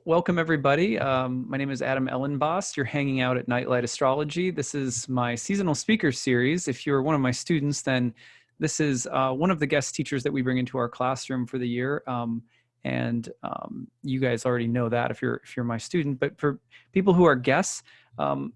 Welcome, everybody. My name is Adam Ellenboss. You're hanging out at Nightlight Astrology. This is my seasonal speaker series. If you're one of my students, then this is one of the guest teachers that we bring into our classroom for the year. You guys already know that if you're my student. But for people who are guests,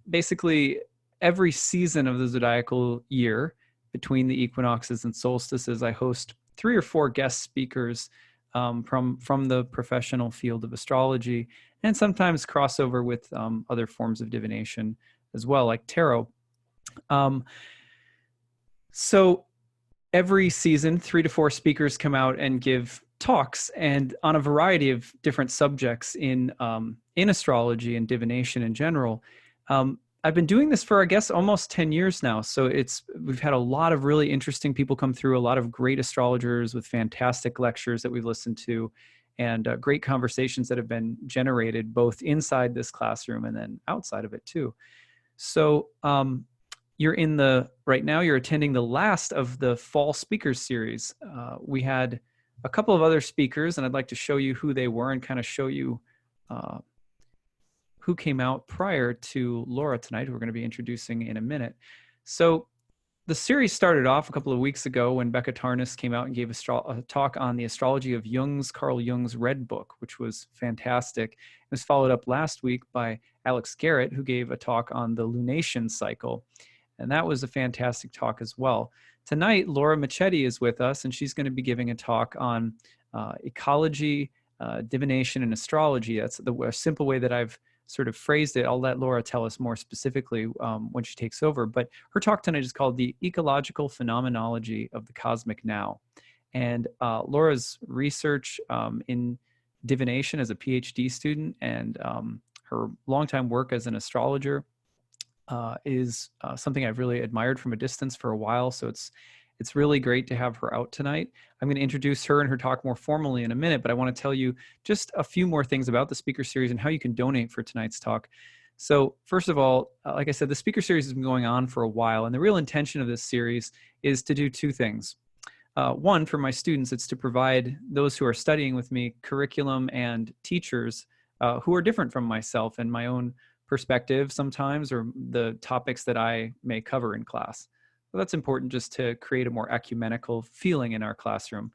basically every season of the zodiacal year, between the equinoxes and solstices, I host 3 or 4 guest speakers from the professional field of astrology, and sometimes crossover with other forms of divination as well, like tarot. So every season, 3 to 4 speakers come out and give talks, and on a variety of different subjects in astrology and divination in general. I've been doing this for, I guess, almost 10 years now. So we've had a lot of really interesting people come through, a lot of great astrologers with fantastic lectures that we've listened to, and great conversations that have been generated both inside this classroom and then outside of it too. So right now you're attending the last of the fall speakers series. We had a couple of other speakers, and I'd like to show you who they were and kind of show you who came out prior to Laura tonight, who we're going to be introducing in a minute. So the series started off a couple of weeks ago when Becca Tarnas came out and gave a talk on the astrology of Carl Jung's Red Book, which was fantastic. It was followed up last week by Alex Garrett, who gave a talk on the lunation cycle. And that was a fantastic talk as well. Tonight, Laura Michetti is with us, and she's going to be giving a talk on ecology, divination, and astrology. That's a simple way that I've sort of phrased it. I'll let Laura tell us more specifically when she takes over. But her talk tonight is called The Ecological Phenomenology of the Cosmic Now. And Laura's research in divination as a PhD student and her longtime work as an astrologer is something I've really admired from a distance for a while. So it's really great to have her out tonight. I'm going to introduce her and her talk more formally in a minute, but I want to tell you just a few more things about the speaker series and how you can donate for tonight's talk. So first of all, like I said, the speaker series has been going on for a while, and the real intention of this series is to do 2 things. One, for my students, it's to provide those who are studying with me curriculum and teachers who are different from myself and my own perspective sometimes, or the topics that I may cover in class. So that's important just to create a more ecumenical feeling in our classroom.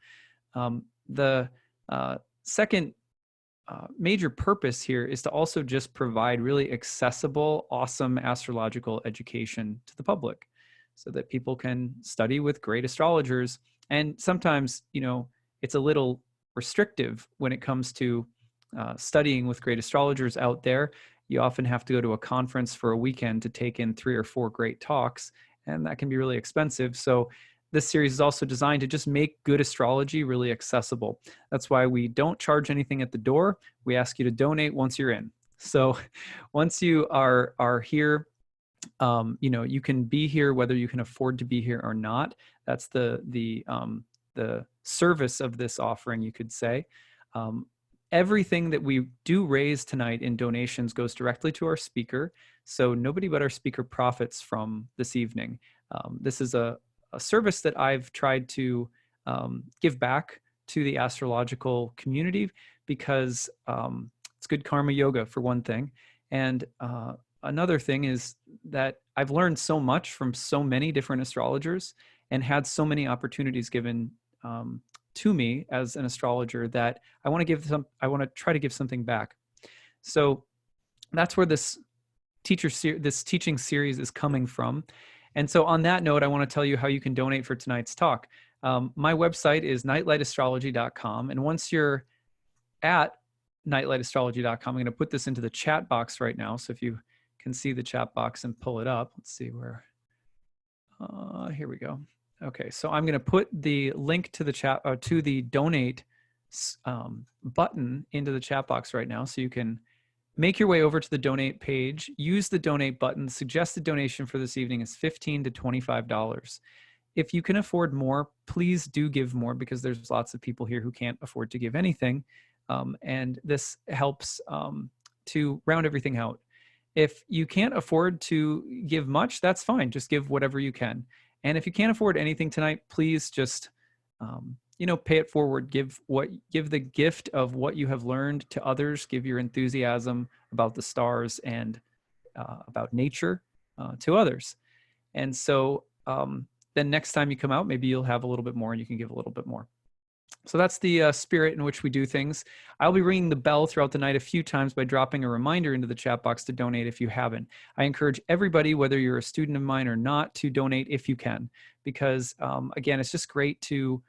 The second major purpose here is to also just provide really accessible, awesome astrological education to the public so that people can study with great astrologers. And sometimes, it's a little restrictive when it comes to studying with great astrologers out there. You often have to go to a conference for a weekend to take in 3 or 4 great talks, and that can be really expensive. So this series is also designed to just make good astrology really accessible. That's why we don't charge anything at the door. We ask you to donate once you're in. So once you are here, you can be here whether you can afford to be here or not. That's the service of this offering, you could say. Everything that we do raise tonight in donations goes directly to our speaker, so nobody but our speaker profits from this evening. This is a service that I've tried to give back to the astrological community because it's good karma yoga, for one thing. And another thing is that I've learned so much from so many different astrologers and had so many opportunities given to me as an astrologer that I want to try to give something back. So that's where this teaching series is coming from. And so on that note, I want to tell you how you can donate for tonight's talk. My website is nightlightastrology.com. And once you're at nightlightastrology.com, I'm going to put this into the chat box right now. So if you can see the chat box and pull it up, let's see where, here we go. Okay, so I'm going to put the link to the chat to the donate button into the chat box right now, so you can make your way over to the donate page, use the donate button. Suggested donation for this evening is $15 to $25. If you can afford more, please do give more, because there's lots of people here who can't afford to give anything, and this helps to round everything out. If you can't afford to give much, that's fine. Just give whatever you can. And if you can't afford anything tonight, please just, pay it forward. Give the gift of what you have learned to others. Give your enthusiasm about the stars and about nature to others. And so then next time you come out, maybe you'll have a little bit more and you can give a little bit more. So that's the spirit in which we do things. I'll be ringing the bell throughout the night a few times by dropping a reminder into the chat box to donate if you haven't. I encourage everybody, whether you're a student of mine or not, to donate if you can, because again, it's just great to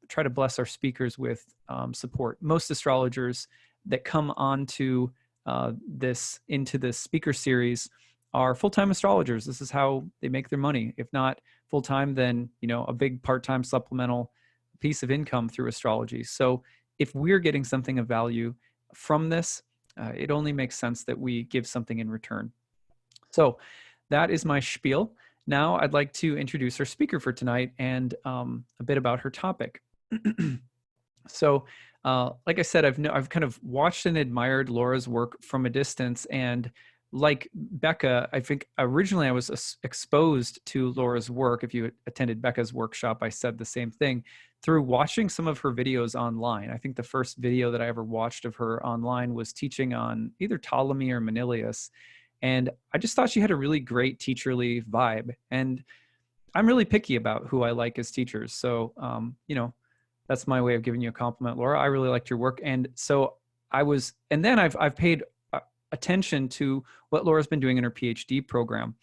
try to bless our speakers with support. Most astrologers that come onto into this speaker series are full-time astrologers. This is how they make their money. If not full-time, then a big part-time supplemental piece of income through astrology. So if we're getting something of value from this, it only makes sense that we give something in return. So that is my spiel. Now I'd like to introduce our speaker for tonight and a bit about her topic. So like I said, I've kind of watched and admired Laura's work from a distance, and like Becca, I think originally I was exposed to Laura's work. If you attended Becca's workshop, I said the same thing through watching some of her videos online. I think the first video that I ever watched of her online was teaching on either Ptolemy or Manilius. And I just thought she had a really great teacherly vibe. And I'm really picky about who I like as teachers. So, that's my way of giving you a compliment, Laura. I really liked your work. And so and then I've paid attention to what Laura's been doing in her PhD program.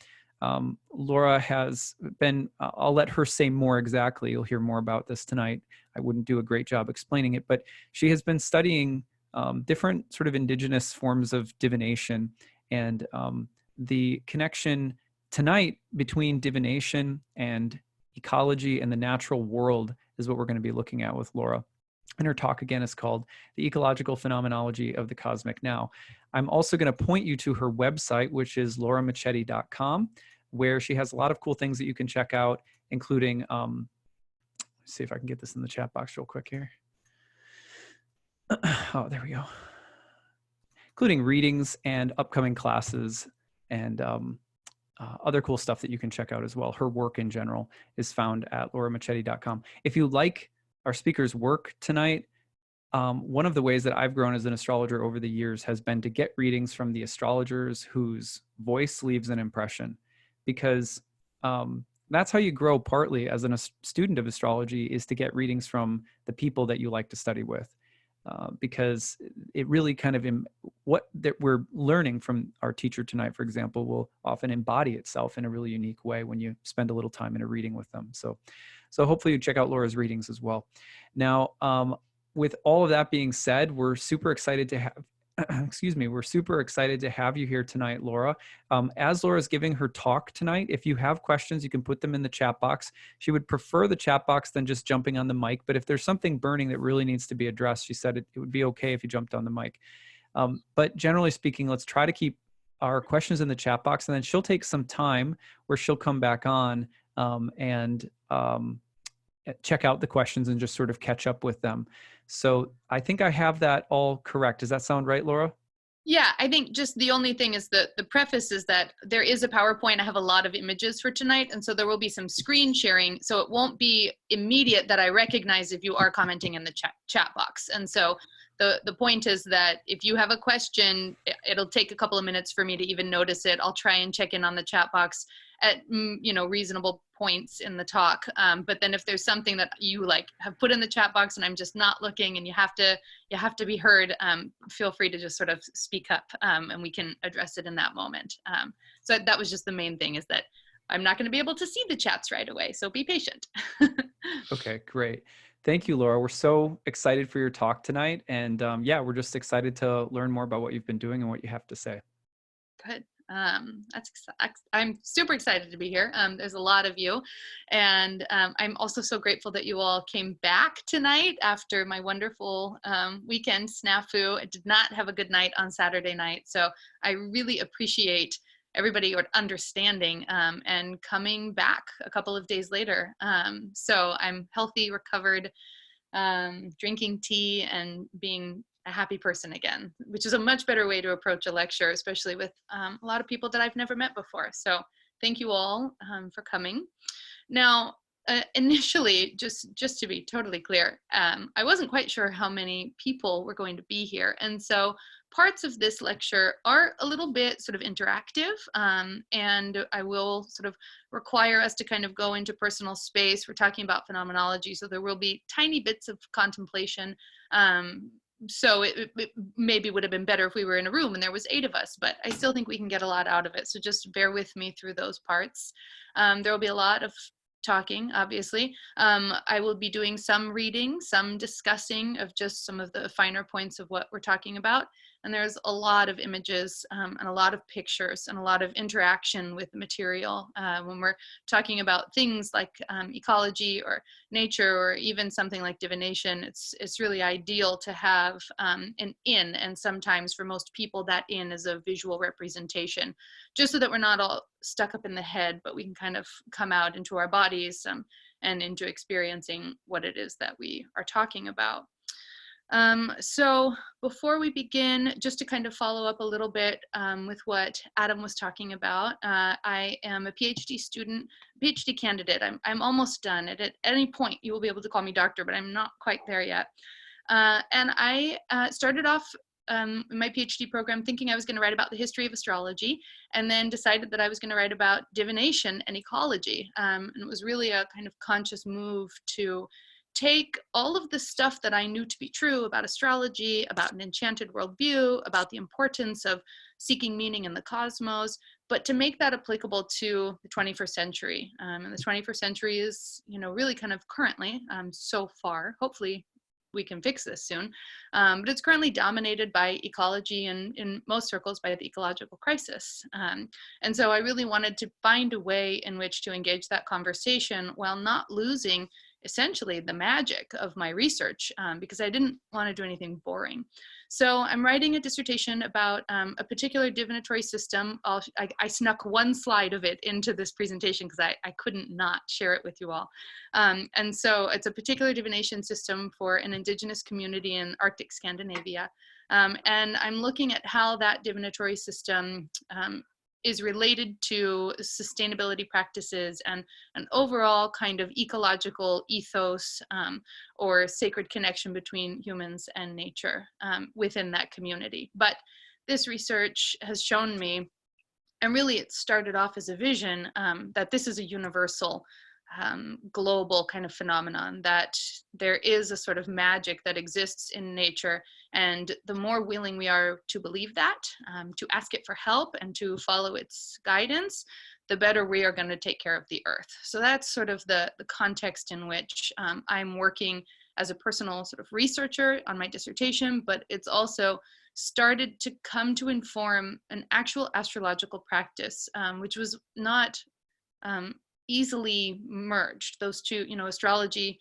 Laura has been, I'll let her say more exactly. You'll hear more about this tonight. I wouldn't do a great job explaining it, but she has been studying different sort of indigenous forms of divination, and the connection tonight between divination and ecology and the natural world is what we're going to be looking at with Laura. And her talk again is called The Ecological Phenomenology of the Cosmic Now. I'm also going to point you to her website, which is lauramichetti.com, where she has a lot of cool things that you can check out, including, let's see if I can get this in the chat box real quick here. Oh, there we go. Including readings and upcoming classes and other cool stuff that you can check out as well. Her work in general is found at lauramichetti.com. If you like our speaker's work tonight, one of the ways that I've grown as an astrologer over the years has been to get readings from the astrologers whose voice leaves an impression, because that's how you grow partly as a student of astrology, is to get readings from the people that you like to study with. Because it really kind of, what that we're learning from our teacher tonight, for example, will often embody itself in a really unique way when you spend a little time in a reading with them. So hopefully you check out Laura's readings as well. Now, with all of that being said, we're super excited to have, we're super excited to have you here tonight, Laura. As Laura's giving her talk tonight, if you have questions, you can put them in the chat box. She would prefer the chat box than just jumping on the mic, but if there's something burning that really needs to be addressed, she said it would be okay if you jumped on the mic. But generally speaking, let's try to keep our questions in the chat box, and then she'll take some time where she'll come back on and check out the questions and just sort of catch up with them. So I think I have that all correct. Does that sound right, Laura? Yeah, I think just the only thing is that the preface is that there is a PowerPoint. I have a lot of images for tonight, and so there will be some screen sharing. So it won't be immediate that I recognize if you are commenting in the chat box. And so the point is that if you have a question, it'll take a couple of minutes for me to even notice it. I'll try and check in on the chat box at reasonable points in the talk. But then if there's something that you have put in the chat box and I'm just not looking and you have to be heard, feel free to just sort of speak up and we can address it in that moment. So that was just the main thing, is that I'm not going to be able to see the chats right away. So be patient. Okay, great. Thank you, Laura. We're so excited for your talk tonight. And yeah, we're just excited to learn more about what you've been doing and what you have to say. Good. I'm super excited to be here. There's a lot of you, and I'm also so grateful that you all came back tonight after my wonderful weekend snafu. I did not have a good night on Saturday night, so I really appreciate everybody understanding and coming back a couple of days later. So I'm healthy, recovered, drinking tea and being a happy person again, which is a much better way to approach a lecture, especially with a lot of people that I've never met before. So thank you all for coming. Now, Initially, just to be totally clear, I wasn't quite sure how many people were going to be here, and so parts of this lecture are a little bit sort of interactive, and I will sort of require us to kind of go into personal space. We're talking about phenomenology, so there will be tiny bits of contemplation. So it maybe would have been better if we were in a room and there was 8 of us, but I still think we can get a lot out of it. So just bear with me through those parts. There will be a lot of talking, obviously. I will be doing some reading, some discussing of just some of the finer points of what we're talking about. And there's a lot of images and a lot of pictures and a lot of interaction with the material when we're talking about things like ecology or nature or even something like divination. It's really ideal to have an in, and sometimes for most people that in is a visual representation, just so that we're not all stuck up in the head, but we can kind of come out into our bodies and into experiencing what it is that we are talking about. So before we begin, just to kind of follow up a little bit with what Adam was talking about, I am a PhD student, PhD candidate. I'm almost done. At any point, you will be able to call me doctor, but I'm not quite there yet. And I started off in my PhD program thinking I was going to write about the history of astrology, and then decided that I was going to write about divination and ecology. And it was really a kind of conscious move to take all of the stuff that I knew to be true about astrology, about an enchanted worldview, about the importance of seeking meaning in the cosmos, but to make that applicable to the 21st century. And the 21st century is, really kind of currently, so far, hopefully we can fix this soon, but it's currently dominated by ecology and in most circles by the ecological crisis. And so I really wanted to find a way in which to engage that conversation while not losing essentially the magic of my research, because I didn't want to do anything boring. So I'm writing a dissertation about a particular divinatory system. I snuck one slide of it into this presentation because I couldn't not share it with you all. And so it's a particular divination system for an indigenous community in Arctic Scandinavia. And I'm looking at how that divinatory system is related to sustainability practices and an overall kind of ecological ethos or sacred connection between humans and nature within that community. But this research has shown me, and really it started off as a vision, that this is a universal global kind of phenomenon, that there is a sort of magic that exists in nature. And the more willing we are to believe that, to ask it for help and to follow its guidance, the better we are going to take care of the earth. So that's sort of the context in which I'm working as a personal sort of researcher on my dissertation, but it's also started to come to inform an actual astrological practice, which was not easily merged. Those two, astrology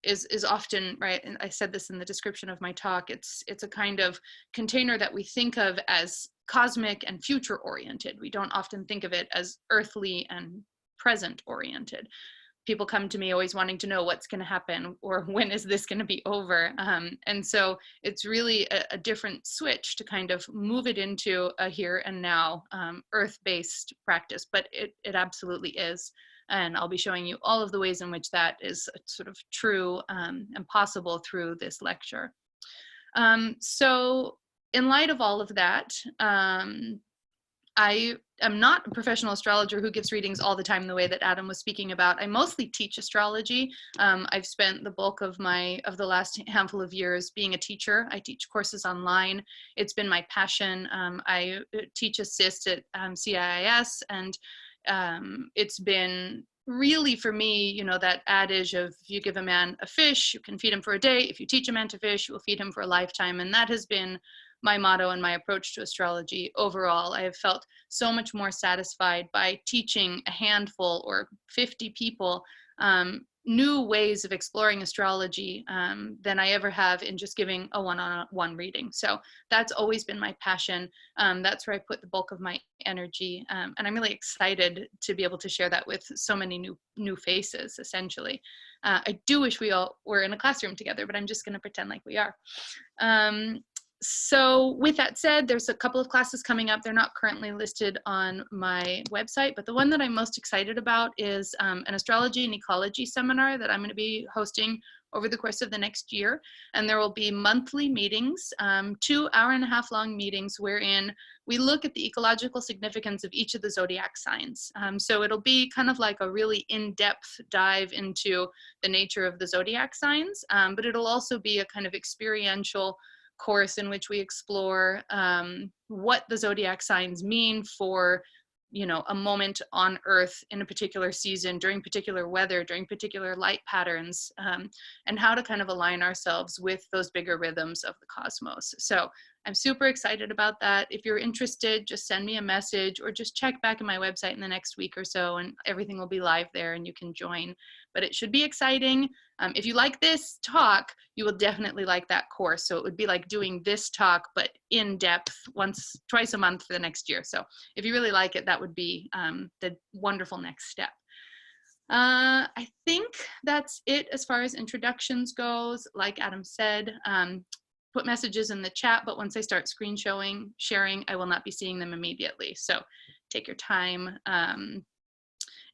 is often, right, and I said this in the description of my talk, it's a kind of container that we think of as cosmic and future oriented. We don't often think of it as earthly and present oriented. People come to me always wanting to know what's going to happen or when is this going to be over. And so it's really a different switch to kind of move it into a here and now earth-based practice, but it absolutely is. And I'll be showing you all of the ways in which that is sort of true and possible through this lecture. So in light of all of that, I am not a professional astrologer who gives readings all the time the way that Adam was speaking about. I mostly teach astrology. I've spent the bulk of the last handful of years being a teacher. I teach courses online. It's been my passion. I teach assist at CIIS, and it's been really for me, that adage of if you give a man a fish, you can feed him for a day. If you teach a man to fish, you will feed him for a lifetime. And that has been my motto and my approach to astrology overall. I have felt so much more satisfied by teaching a handful or 50 people new ways of exploring astrology than I ever have in just giving a one-on-one reading. So that's always been my passion. That's where I put the bulk of my energy. And I'm really excited to be able to share that with so many new faces, essentially. I do wish we all were in a classroom together, but I'm just going to pretend like we are. So with that said, there's a couple of classes coming up. They're not currently listed on my website, but the one that I'm most excited about is an astrology and ecology seminar that I'm going to be hosting over the course of the next year. And there will be monthly meetings, 2 hour-and-a-half long meetings, wherein we look at the ecological significance of each of the zodiac signs. So it'll be kind of like a really in-depth dive into the nature of the zodiac signs, but it'll also be a kind of experiential course in which we explore what the zodiac signs mean for, you know, a moment on Earth in a particular season, during particular weather, during particular light patterns, and how to kind of align ourselves with those bigger rhythms of the cosmos. So I'm super excited about that. If you're interested, just send me a message or just check back in my website in the next week or so, and everything will be live there and you can join. But it should be exciting. If you like this talk, you will definitely like that course. So it would be like doing this talk, but in depth twice a month for the next year. So if you really like it, that would be the wonderful next step. I think that's it as far as introductions goes. Like Adam said, put messages in the chat, but once I start sharing, I will not be seeing them immediately. So take your time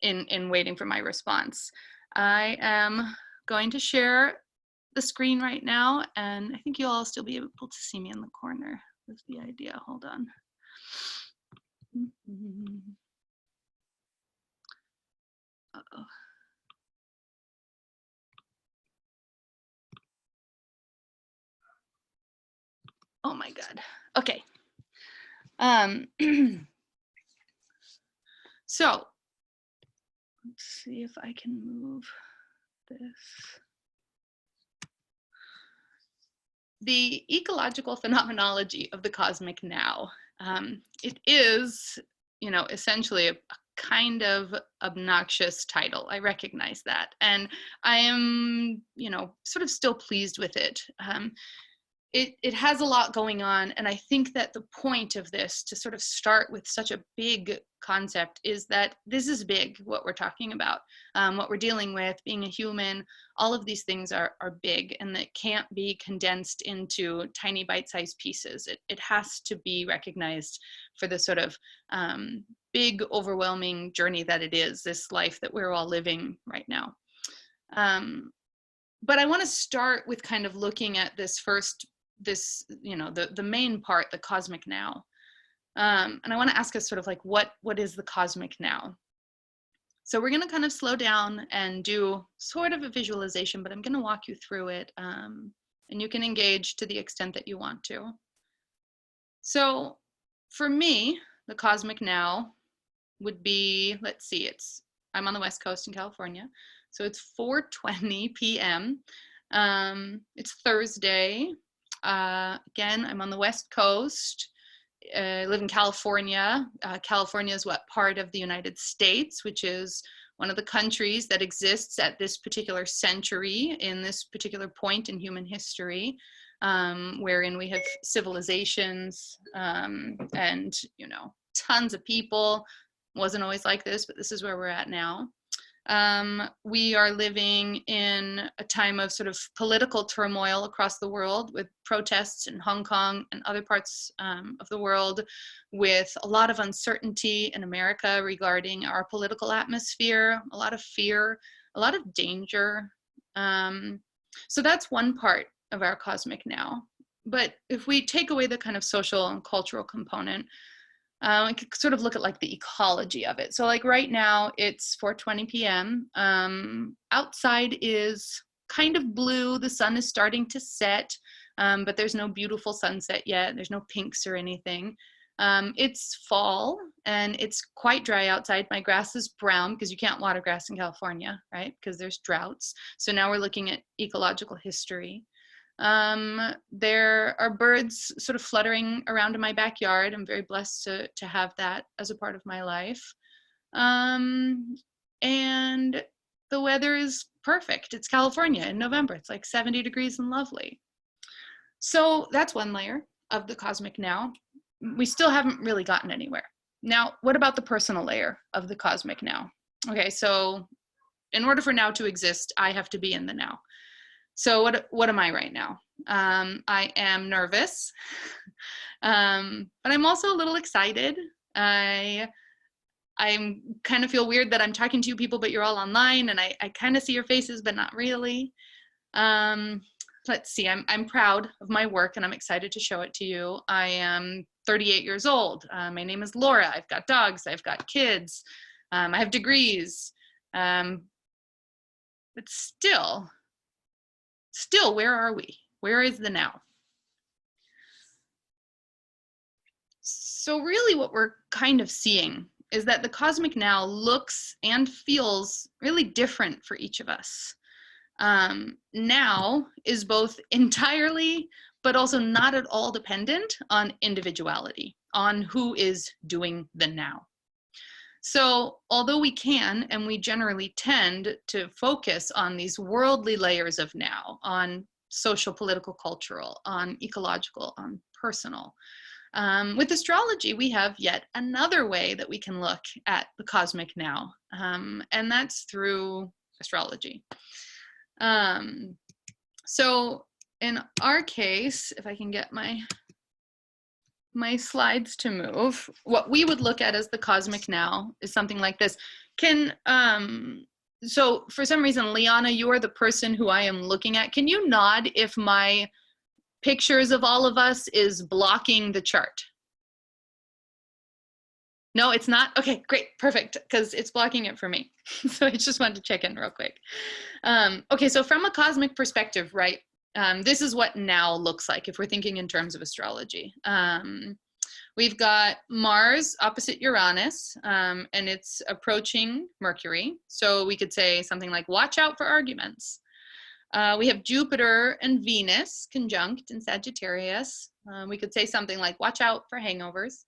in waiting for my response. I am going to share the screen right now, and I think you'll all still be able to see me in the corner. That's the idea. Hold on. Uh-oh. Oh my God. Okay. So let's see if I can move this. The ecological phenomenology of the cosmic now. It is, you know, essentially a kind of obnoxious title. I recognize that. And I am, you know, sort of still pleased with it. It has a lot going on, and I think that the point of this, to sort of start with such a big concept, is that this is big, what we're talking about, what we're dealing with, being a human. All of these things are big, and that can't be condensed into tiny bite-sized pieces. It has to be recognized for the sort of big, overwhelming journey that it is, this life that we're all living right now. But I want to start with kind of looking at this you know, the main part, the cosmic now. And I want to ask us sort of like, what is the cosmic now? So we're going to kind of slow down and do sort of a visualization, but I'm going to walk you through it, and you can engage to the extent that you want to. So for me, the cosmic now would be, let's see, I'm on the West Coast in California. So it's 4:20 p.m. It's Thursday. Again, I'm on the West Coast. I live in California. California is what part of the United States, which is one of the countries that exists at this particular century, in this particular point in human history, wherein we have civilizations and, you know, tons of people. Wasn't always like this, but this is where we're at now. We are living in a time of sort of political turmoil across the world, with protests in Hong Kong and other parts of the world, with a lot of uncertainty in America regarding our political atmosphere, a lot of fear, a lot of danger. So that's one part of our cosmic now. But if we take away the kind of social and cultural component, we could sort of look at like the ecology of it. So like right now it's 4:20 p.m. Outside is kind of blue. The sun is starting to set, but there's no beautiful sunset yet. There's no pinks or anything. It's fall and it's quite dry outside. My grass is brown because you can't water grass in California, right? Because there's droughts. So now we're looking at ecological history. There are birds sort of fluttering around in my backyard. I'm very blessed to have that as a part of my life. And the weather is perfect. It's California in November. It's like 70 degrees and lovely. So that's one layer of the cosmic now. We still haven't really gotten anywhere. Now, what about the personal layer of the cosmic now? Okay, so in order for now to exist, I have to be in the now. So what am I right now? I am nervous, but I'm also a little excited. I'm kind of feel weird that I'm talking to you people, but you're all online, and I kind of see your faces, but not really. Let's see, I'm proud of my work, and I'm excited to show it to you. I am 38 years old. My name is Laura. I've got dogs. I've got kids. I have degrees. But still, where are we? Where is the now? So really what we're kind of seeing is that the cosmic now looks and feels really different for each of us. Now is both entirely, but also not at all dependent on individuality, on who is doing the now. So although we can, and we generally tend to focus on these worldly layers of now, on social, political, cultural, on ecological, on personal, with astrology, we have yet another way that we can look at the cosmic now, and that's through astrology. So in our case, if I can get my slides to move, what we would look at as the cosmic now is something like this. So for some reason, Liana, you are the person who I am looking at. Can you nod if my pictures of all of us is blocking the chart? No, it's not? Okay, great, perfect, because it's blocking it for me. So I just wanted to check in real quick. Okay, so from a cosmic perspective, right, this is what now looks like if we're thinking in terms of astrology. We've got Mars opposite Uranus, and it's approaching Mercury. So we could say something like, watch out for arguments. We have Jupiter and Venus conjunct in Sagittarius. We could say something like, watch out for hangovers.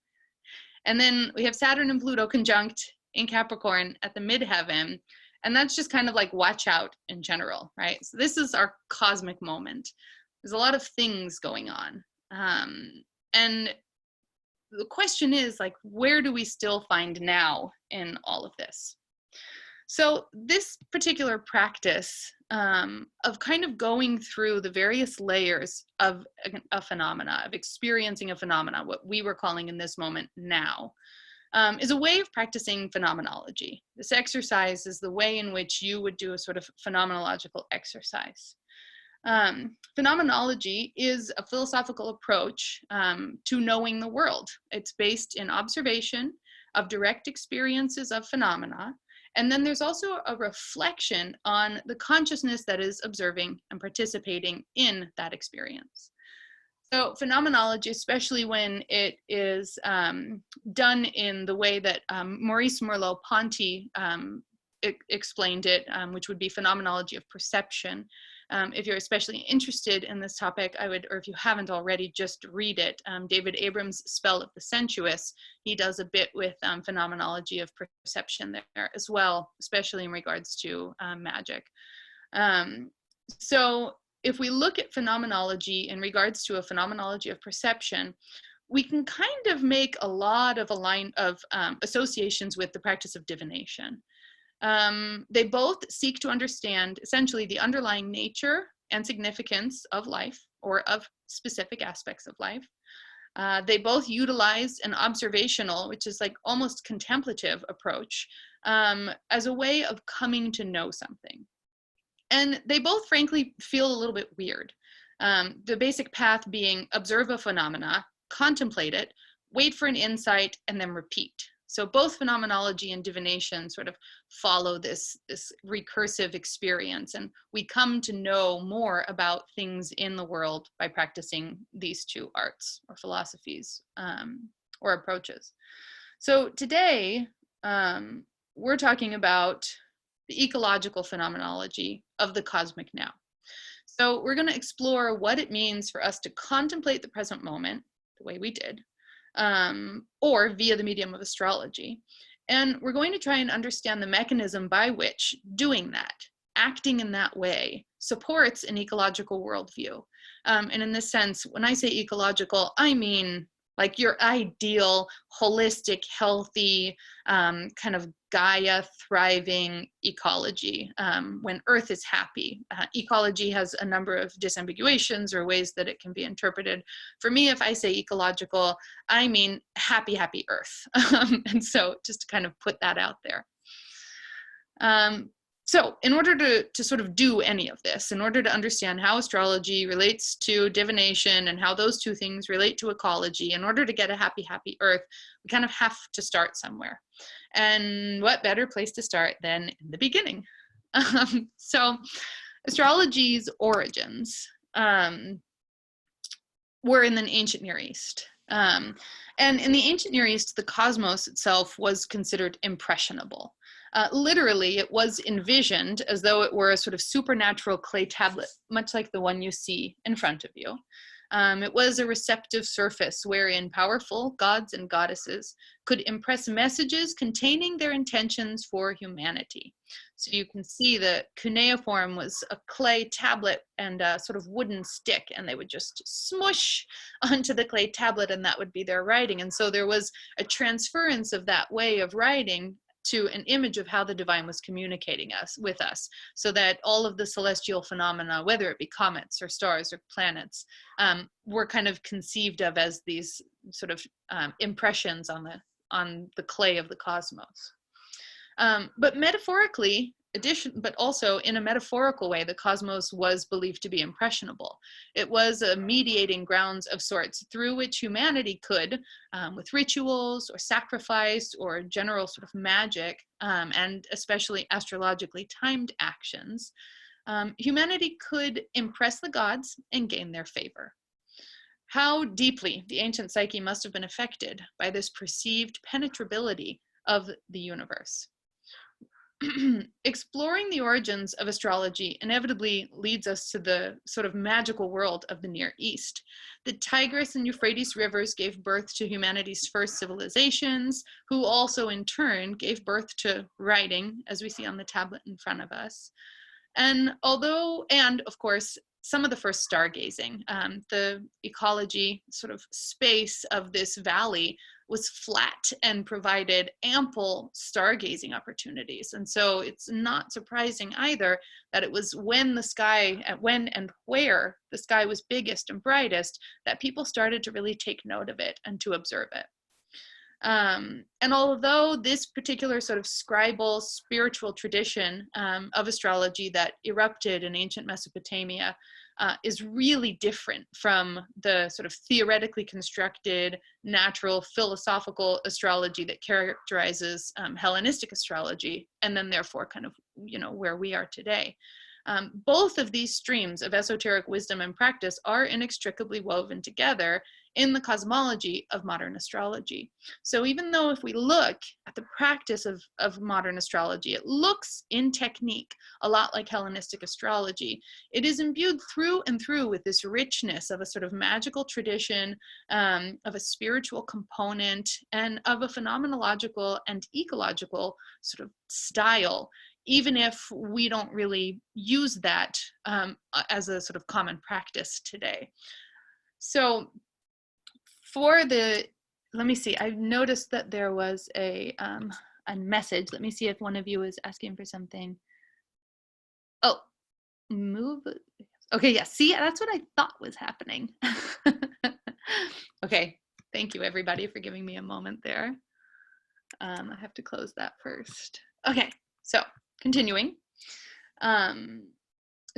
And then we have Saturn and Pluto conjunct in Capricorn at the midheaven. And that's just kind of like watch out in general, right? So this is our cosmic moment. There's a lot of things going on. And the question is, like, where do we still find now in all of this? So this particular practice of kind of going through the various layers of a phenomena, of experiencing a phenomena, what we were calling in this moment now, is a way of practicing phenomenology. This exercise is the way in which you would do a sort of phenomenological exercise. Phenomenology is a philosophical approach to knowing the world. It's based in observation of direct experiences of phenomena. And then there's also a reflection on the consciousness that is observing and participating in that experience. So phenomenology, especially when it is done in the way that Maurice Merleau-Ponty explained it, which would be phenomenology of perception. If you're especially interested in this topic, I would, or if you haven't already, just read it. David Abrams' Spell of the Sensuous, he does a bit with phenomenology of perception there as well, especially in regards to magic. So if we look at phenomenology in regards to a phenomenology of perception, we can kind of make a lot of associations with the practice of divination. They both seek to understand essentially the underlying nature and significance of life, or of specific aspects of life. They both utilize an observational, which is like almost contemplative approach, as a way of coming to know something. And they both frankly feel a little bit weird. The basic path being observe a phenomena, contemplate it, wait for an insight, and then repeat. So both phenomenology and divination sort of follow this recursive experience, and we come to know more about things in the world by practicing these two arts or philosophies or approaches. So today, we're talking about the ecological phenomenology of the cosmic now. So we're going to explore what it means for us to contemplate the present moment the way we did, or via the medium of astrology. And we're going to try and understand the mechanism by which doing that, acting in that way, supports an ecological worldview. And in this sense, when I say ecological, I mean like your ideal, holistic, healthy, kind of Gaia thriving ecology, when Earth is happy. Ecology has a number of disambiguations or ways that it can be interpreted. For me, if I say ecological, I mean happy, happy Earth. And so just to kind of put that out there. So in order to sort of do any of this, in order to understand how astrology relates to divination and how those two things relate to ecology, in order to get a happy, happy Earth, we kind of have to start somewhere. And what better place to start than in the beginning? So astrology's origins were in the ancient Near East. And in the ancient Near East, the cosmos itself was considered impressionable. Literally, it was envisioned as though it were a sort of supernatural clay tablet, much like the one you see in front of you. It was a receptive surface wherein powerful gods and goddesses could impress messages containing their intentions for humanity. So you can see the cuneiform was a clay tablet and a sort of wooden stick, and they would just smush onto the clay tablet, and that would be their writing. And so there was a transference of that way of writing to an image of how the divine was communicating with us, so that all of the celestial phenomena, whether it be comets or stars or planets, were kind of conceived of as these sort of impressions on the clay of the cosmos. But metaphorically, but also in a metaphorical way, the cosmos was believed to be impressionable. It was a mediating grounds of sorts through which humanity could, with rituals or sacrifice or general sort of magic, and especially astrologically timed actions, humanity could impress the gods and gain their favor. How deeply the ancient psyche must have been affected by this perceived penetrability of the universe. Exploring the origins of astrology inevitably leads us to the sort of magical world of the Near East. The Tigris and Euphrates rivers gave birth to humanity's first civilizations, who also in turn gave birth to writing, as we see on the tablet in front of us. And of course, some of the first stargazing, the ecology sort of space of this valley was flat and provided ample stargazing opportunities. And so it's not surprising either that it was when and where the sky was biggest and brightest that people started to really take note of it and to observe it. And although this particular sort of scribal spiritual tradition of astrology that erupted in ancient Mesopotamia is really different from the sort of theoretically constructed, natural, philosophical astrology that characterizes Hellenistic astrology, and then therefore kind of, where we are today. Both of these streams of esoteric wisdom and practice are inextricably woven together in the cosmology of modern astrology. So even though if we look at the practice of modern astrology, it looks in technique a lot like Hellenistic astrology, it is imbued through and through with this richness of a sort of magical tradition, of a spiritual component, and of a phenomenological and ecological sort of style, even if we don't really use that as a sort of common practice today. So let me see, I've noticed that there was a message. Let me see if one of you is asking for something. Oh, move. Okay, yeah, see, that's what I thought was happening. Okay, thank you everybody for giving me a moment there. I have to close that first. Okay, so continuing.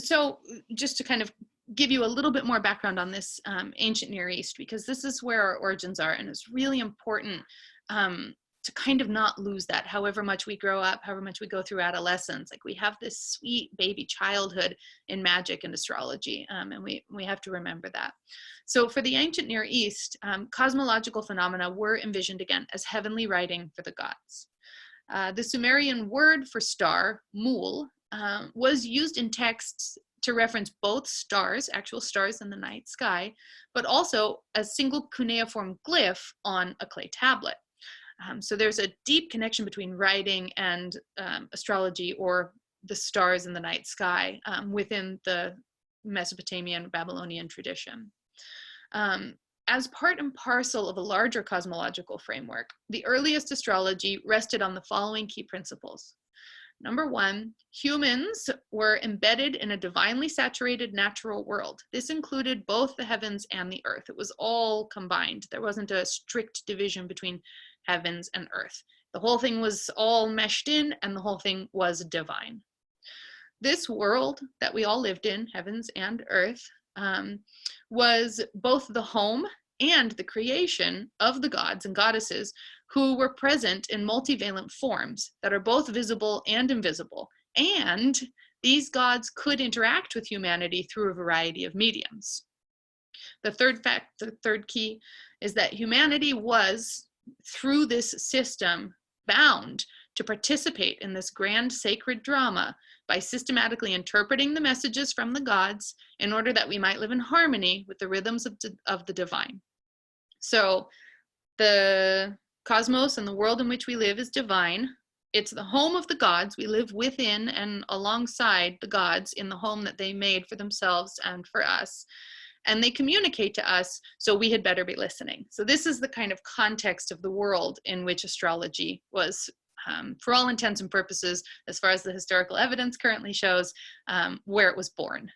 So just to kind of give you a little bit more background on this ancient Near East, because this is where our origins are, and it's really important to kind of not lose that, however much we grow up, however much we go through adolescence. Like, we have this sweet baby childhood in magic and astrology, and we have to remember that. So for the ancient Near East, cosmological phenomena were envisioned again as heavenly writing for the gods. The Sumerian word for star, mul, was used in texts to reference both stars, actual stars in the night sky, but also a single cuneiform glyph on a clay tablet. So there's a deep connection between writing and astrology, or the stars in the night sky, within the Mesopotamian Babylonian tradition. as part and parcel of a larger cosmological framework, the earliest astrology rested on the following key principles. Number one, humans were embedded in a divinely saturated natural world. This included both the heavens and the earth. It was all combined. There wasn't a strict division between heavens and earth. The whole thing was all meshed in, and the whole thing was divine. This world that we all lived in, heavens and earth, was both the home and the creation of the gods and goddesses who were present in multivalent forms that are both visible and invisible. And these gods could interact with humanity through a variety of mediums. The third key is that humanity was, through this system, bound to participate in this grand sacred drama by systematically interpreting the messages from the gods in order that we might live in harmony with the rhythms of the divine. So the cosmos and the world in which we live is divine. It's the home of the gods. We live within and alongside the gods in the home that they made for themselves and for us. And they communicate to us, so we had better be listening. So this is the kind of context of the world in which astrology was, for all intents and purposes, as far as the historical evidence currently shows, where it was born.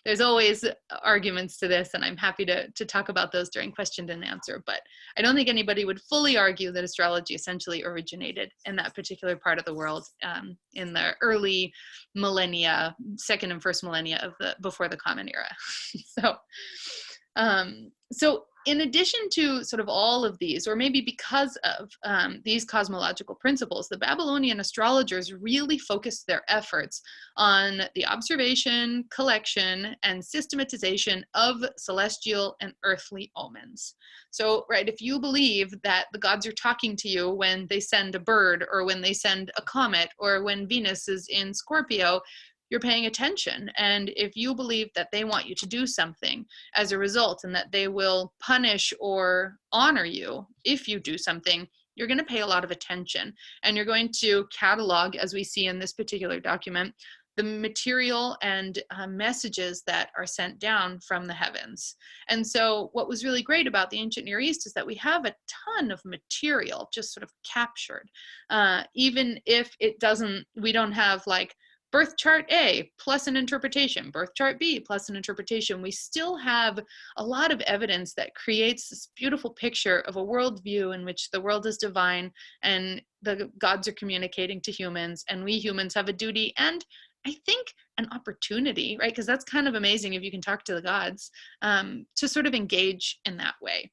There's always arguments to this, and I'm happy to talk about those during question and answer, but I don't think anybody would fully argue that astrology essentially originated in that particular part of the world in the early millennia, second and first millennia of before the Common Era. So in addition to sort of all of these, or maybe because of these cosmological principles, the Babylonian astrologers really focused their efforts on the observation, collection, and systematization of celestial and earthly omens. So, right, if you believe that the gods are talking to you when they send a bird, or when they send a comet, or when Venus is in Scorpio, you're paying attention. And if you believe that they want you to do something as a result, and that they will punish or honor you if you do something, you're going to pay a lot of attention. And you're going to catalog, as we see in this particular document, the material and messages that are sent down from the heavens. And so what was really great about the ancient Near East is that we have a ton of material just sort of captured. Even if we don't have like birth chart A plus an interpretation, birth chart B plus an interpretation, we still have a lot of evidence that creates this beautiful picture of a worldview in which the world is divine and the gods are communicating to humans, and we humans have a duty and I think an opportunity, right? Because that's kind of amazing if you can talk to the gods, to sort of engage in that way.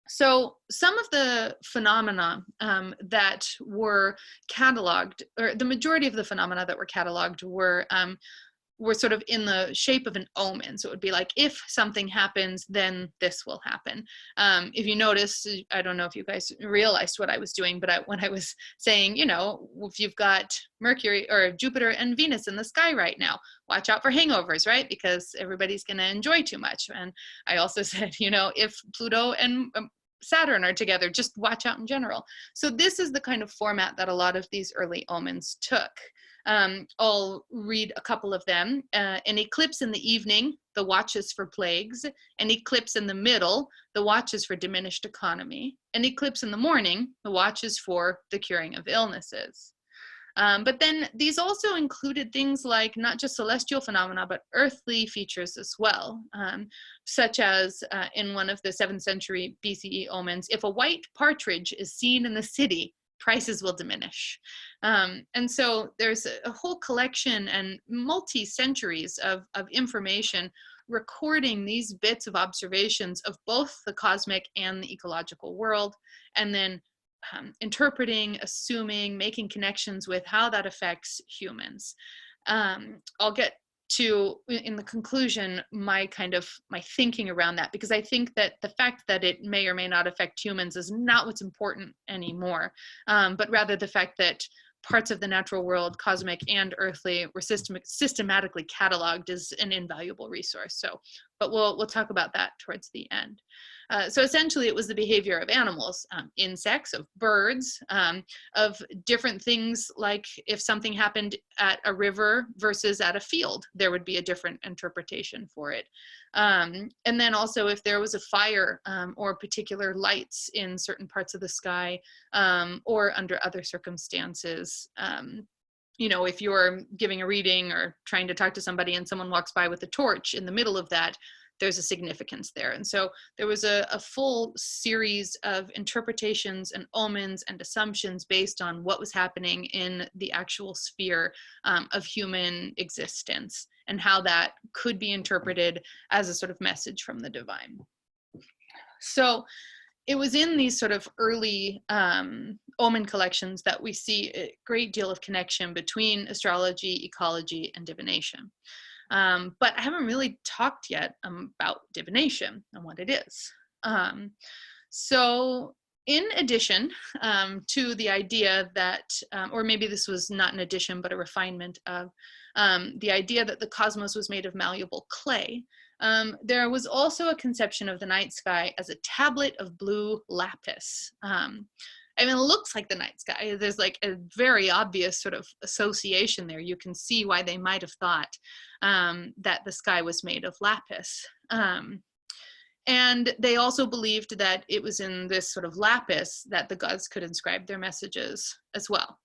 So some of the phenomena that were cataloged, or the majority of the phenomena that were cataloged were sort of in the shape of an omen. So it would be like, if something happens, then this will happen. If you notice, I don't know if you guys realized what I was doing, but when I was saying, if you've got Mercury or Jupiter and Venus in the sky right now, watch out for hangovers, right? Because everybody's going to enjoy too much. And I also said, if Pluto and Saturn are together, just watch out in general. So this is the kind of format that a lot of these early omens took. I'll read a couple of them. An eclipse in the evening, the watch is for plagues. An eclipse in the middle, the watch is for diminished economy. An eclipse in the morning, the watch is for the curing of illnesses. But then these also included things like not just celestial phenomena, but earthly features as well, such as in one of the 7th century BCE omens, if a white partridge is seen in the city, prices will diminish. And so there's a whole collection and multi-centuries of information recording these bits of observations of both the cosmic and the ecological world, and then interpreting, assuming, making connections with how that affects humans. I'll get to, in the conclusion, my thinking around that, because I think that the fact that it may or may not affect humans is not what's important anymore, but rather the fact that parts of the natural world, cosmic and earthly, were systematically cataloged as an invaluable resource. So but we'll talk about that towards the end. So essentially, it was the behavior of animals, insects, of birds, of different things, like if something happened at a river versus at a field, there would be a different interpretation for it. And then also if there was a fire or particular lights in certain parts of the sky, or under other circumstances. You know, if you're giving a reading or trying to talk to somebody and someone walks by with a torch in the middle of that, there's a significance there. And so there was a full series of interpretations and omens and assumptions based on what was happening in the actual sphere of human existence, and how that could be interpreted as a sort of message from the divine. So it was in these sort of early omen collections that we see a great deal of connection between astrology, ecology, and divination. But I haven't really talked yet about divination and what it is. So in addition to the idea that, or maybe this was not an addition, but a refinement of the idea that the cosmos was made of malleable clay, there was also a conception of the night sky as a tablet of blue lapis. I mean, it looks like the night sky. There's like a very obvious sort of association there. You can see why they might have thought that the sky was made of lapis. And they also believed that it was in this sort of lapis that the gods could inscribe their messages as well.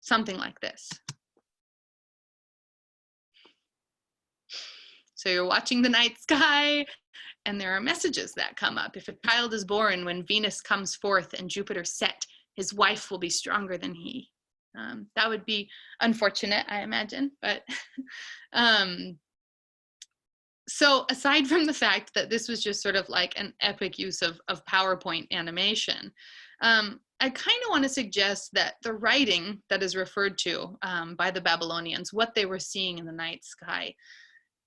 Something like this. So you're watching the night sky, and there are messages that come up. If a child is born when Venus comes forth and Jupiter set, his wife will be stronger than he. That would be unfortunate, I imagine. But so aside from the fact that this was just sort of like an epic use of PowerPoint animation, I kind of want to suggest that the writing that is referred to by the Babylonians, what they were seeing in the night sky,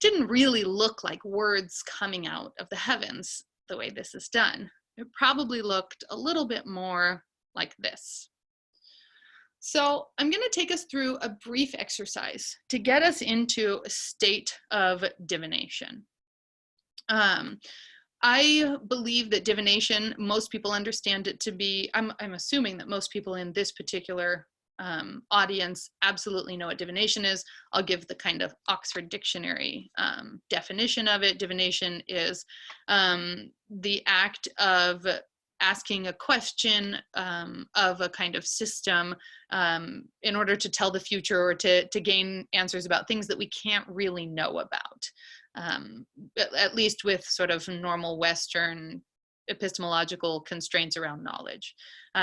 didn't really look like words coming out of the heavens the way this is done. It probably looked a little bit more like this. So I'm going to take us through a brief exercise to get us into a state of divination. I believe that divination, most people understand it to be, I'm assuming that most people in this particular audience absolutely know what divination is. I'll give the kind of Oxford Dictionary definition of it. Divination is the act of asking a question of a kind of system in order to tell the future or to gain answers about things that we can't really know about, at least with sort of normal Western epistemological constraints around knowledge.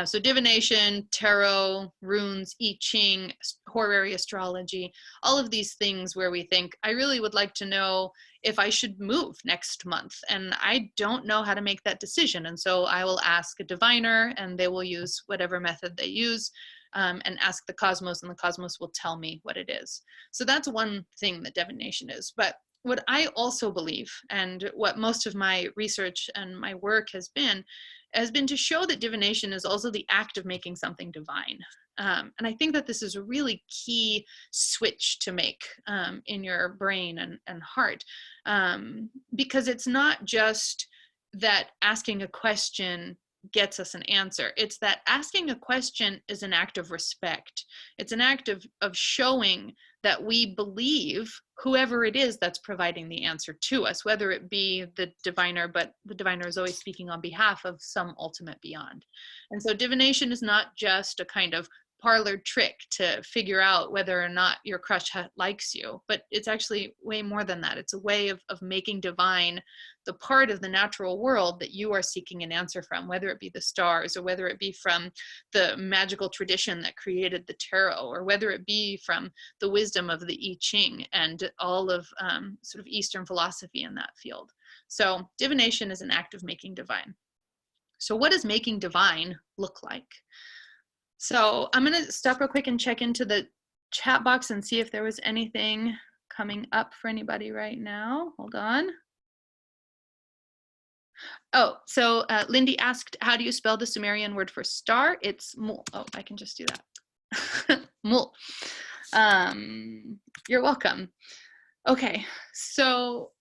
So divination, tarot, runes, I Ching, horary astrology, all of these things where we think, I really would like to know if I should move next month, and I don't know how to make that decision. And so I will ask a diviner, and they will use whatever method they use, and ask the cosmos, and the cosmos will tell me what it is. So that's one thing that divination is. But what I also believe, and what most of my research and my work has been to show that divination is also the act of making something divine. And I think that this is a really key switch to make in your brain and heart, because it's not just that asking a question gets us an answer. It's that asking a question is an act of respect. It's an act of showing that we believe whoever it is that's providing the answer to us, whether it be the diviner, but the diviner is always speaking on behalf of some ultimate beyond. And so divination is not just a kind of parlor trick to figure out whether or not your crush likes you, but it's actually way more than that. It's a way of making divine the part of the natural world that you are seeking an answer from, whether it be the stars, or whether it be from the magical tradition that created the tarot, or whether it be from the wisdom of the I Ching and all of sort of Eastern philosophy in that field. So divination is an act of making divine. So what does making divine look like? So I'm going to stop real quick and check into the chat box and see if there was anything coming up for anybody right now. Hold on. Oh, so Lindy asked, how do you spell the Sumerian word for star? It's mul. Oh, I can just do that. Mul. You're welcome. Okay, so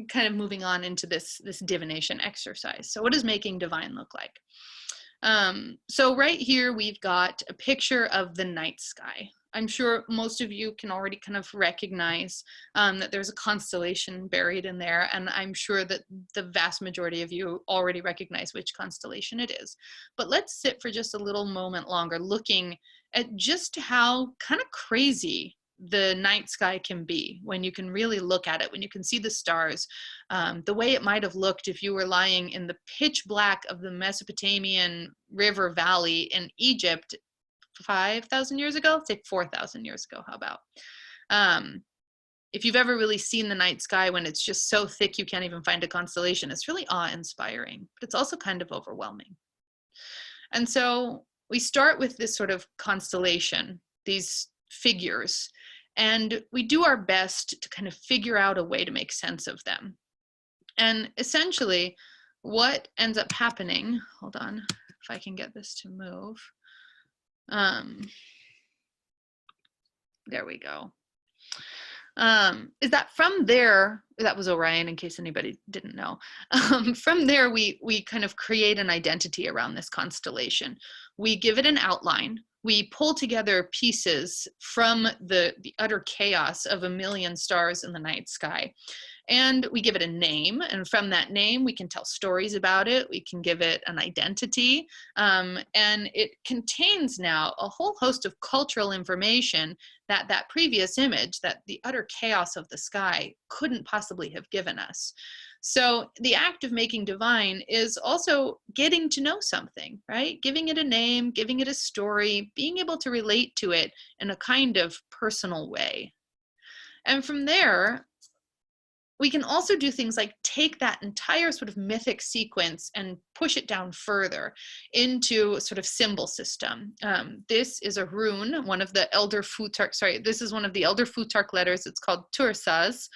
kind of moving on into this divination exercise. So what does making divine look like? So right here, we've got a picture of the night sky. I'm sure most of you can already kind of recognize that there's a constellation buried in there, and I'm sure that the vast majority of you already recognize which constellation it is. But let's sit for just a little moment longer looking at just how kind of crazy the night sky can be when you can really look at it, when you can see the stars, the way it might have looked if you were lying in the pitch black of the Mesopotamian river valley in Egypt 5,000 years ago, say 4,000 years ago, how about? If you've ever really seen the night sky when it's just so thick you can't even find a constellation, it's really awe-inspiring, but it's also kind of overwhelming. And so we start with this sort of constellation, these figures, and we do our best to kind of figure out a way to make sense of them. And essentially, what ends up happening, hold on, if I can get this to move. There we go. Is that from there, that was Orion in case anybody didn't know. From there, we kind of create an identity around this constellation. We give it an outline. We pull together pieces from the utter chaos of a million stars in the night sky. And we give it a name, and from that name, we can tell stories about it. We can give it an identity, and it contains now a whole host of cultural information that that previous image, that the utter chaos of the sky, couldn't possibly have given us. So the act of making divine is also getting to know something, right? Giving it a name, giving it a story, being able to relate to it in a kind of personal way. And from there, we can also do things like take that entire sort of mythic sequence and push it down further into a sort of symbol system. This is a rune, one of the Elder Futhark, this is one of the Elder Futhark letters. It's called Tursas.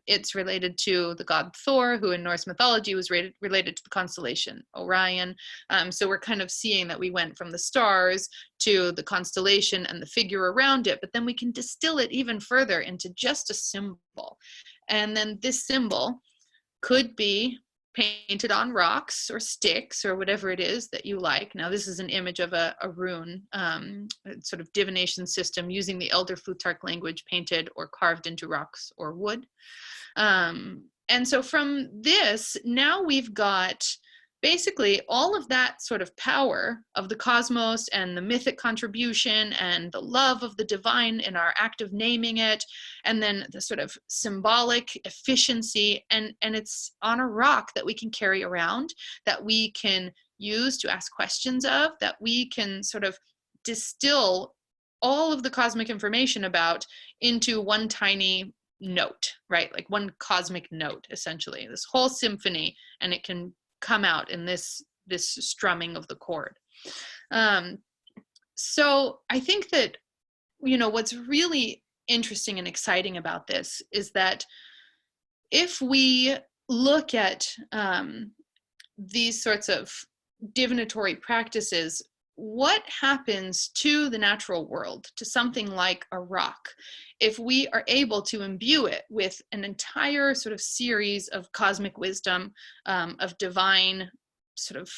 It's related to the god Thor, who in Norse mythology was related to the constellation Orion. So we're kind of seeing that we went from the stars to the constellation and the figure around it, but then we can distill it even further into just a symbol. And then this symbol could be painted on rocks or sticks or whatever it is that you like. Now, this is an image of a rune, sort of divination system using the Elder Futhark language, painted or carved into rocks or wood. And so from this, now we've got basically all of that sort of power of the cosmos and the mythic contribution and the love of the divine in our act of naming it, and then the sort of symbolic efficiency, and it's on a rock that we can carry around, that we can use to ask questions of, that we can sort of distill all of the cosmic information about into one tiny note, right? Like one cosmic note, essentially, this whole symphony, and it can come out in this strumming of the chord. So I think that, you know, what's really interesting and exciting about this is that if we look at these sorts of divinatory practices, what happens to the natural world, to something like a rock, if we are able to imbue it with an entire sort of series of cosmic wisdom, of divine sort of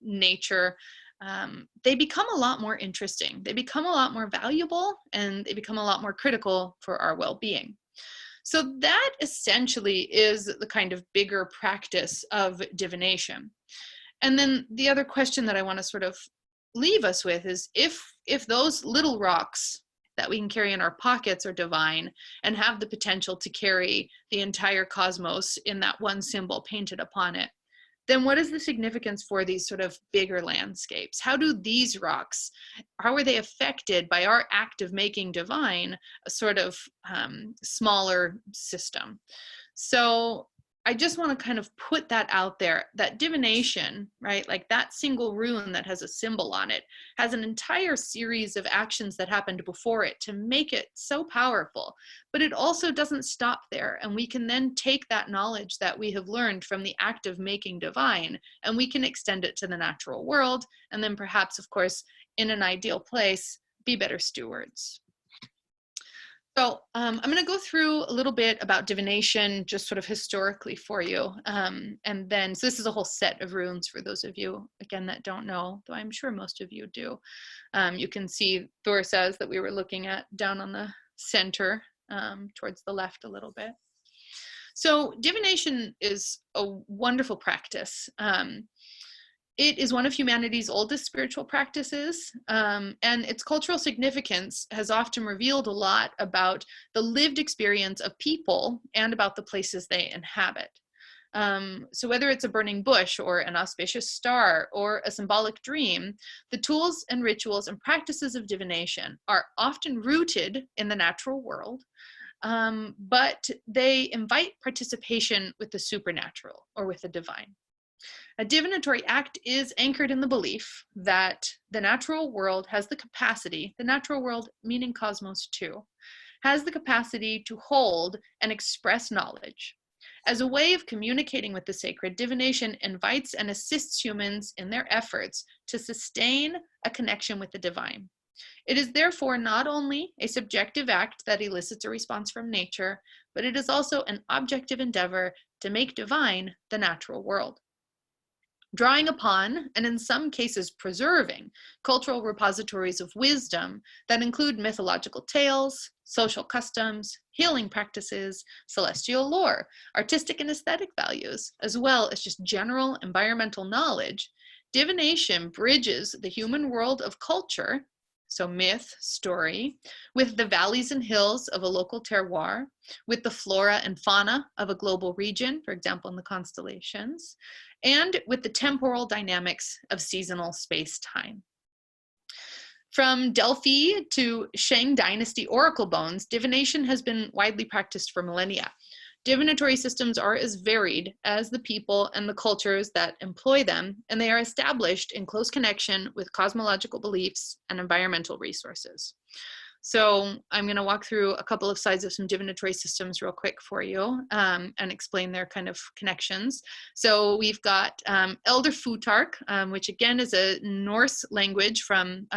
nature? They become a lot more interesting. They become a lot more valuable, and they become a lot more critical for our well-being. So that essentially is the kind of bigger practice of divination. And then the other question that I want to sort of leave us with is, if those little rocks that we can carry in our pockets are divine and have the potential to carry the entire cosmos in that one symbol painted upon it, then what is the significance for these sort of bigger landscapes? How do these rocks, how are they affected by our act of making divine a sort of smaller system? So I just want to kind of put that out there, that divination, right? Like that single rune that has a symbol on it has an entire series of actions that happened before it to make it so powerful. But it also doesn't stop there. And we can then take that knowledge that we have learned from the act of making divine, and we can extend it to the natural world. And then perhaps, of course, in an ideal place, be better stewards. So I'm going to go through a little bit about divination, just sort of historically for you. And then, so this is a whole set of runes for those of you, again, that don't know, though I'm sure most of you do. You can see Thor says that we were looking at down on the center, towards the left a little bit. So divination is a wonderful practice. It is one of humanity's oldest spiritual practices, and its cultural significance has often revealed a lot about the lived experience of people and about the places they inhabit. So whether it's a burning bush or an auspicious star or a symbolic dream, the tools and rituals and practices of divination are often rooted in the natural world, but they invite participation with the supernatural or with the divine. A divinatory act is anchored in the belief that the natural world has the capacity, the natural world meaning cosmos too, has the capacity to hold and express knowledge. As a way of communicating with the sacred, divination invites and assists humans in their efforts to sustain a connection with the divine. It is therefore not only a subjective act that elicits a response from nature, but it is also an objective endeavor to make divine the natural world. Drawing upon, and in some cases preserving, cultural repositories of wisdom that include mythological tales, social customs, healing practices, celestial lore, artistic and aesthetic values, as well as just general environmental knowledge, divination bridges the human world of culture, so myth, story, with the valleys and hills of a local terroir, with the flora and fauna of a global region, for example, in the constellations, and with the temporal dynamics of seasonal space-time. From Delphi to Shang Dynasty oracle bones, divination has been widely practiced for millennia. Divinatory systems are as varied as the people and the cultures that employ them, and they are established in close connection with cosmological beliefs and environmental resources. So I'm going to walk through a couple of slides of some divinatory systems real quick for you, and explain their kind of connections. So we've got Elder Futhark, which again is a Norse language from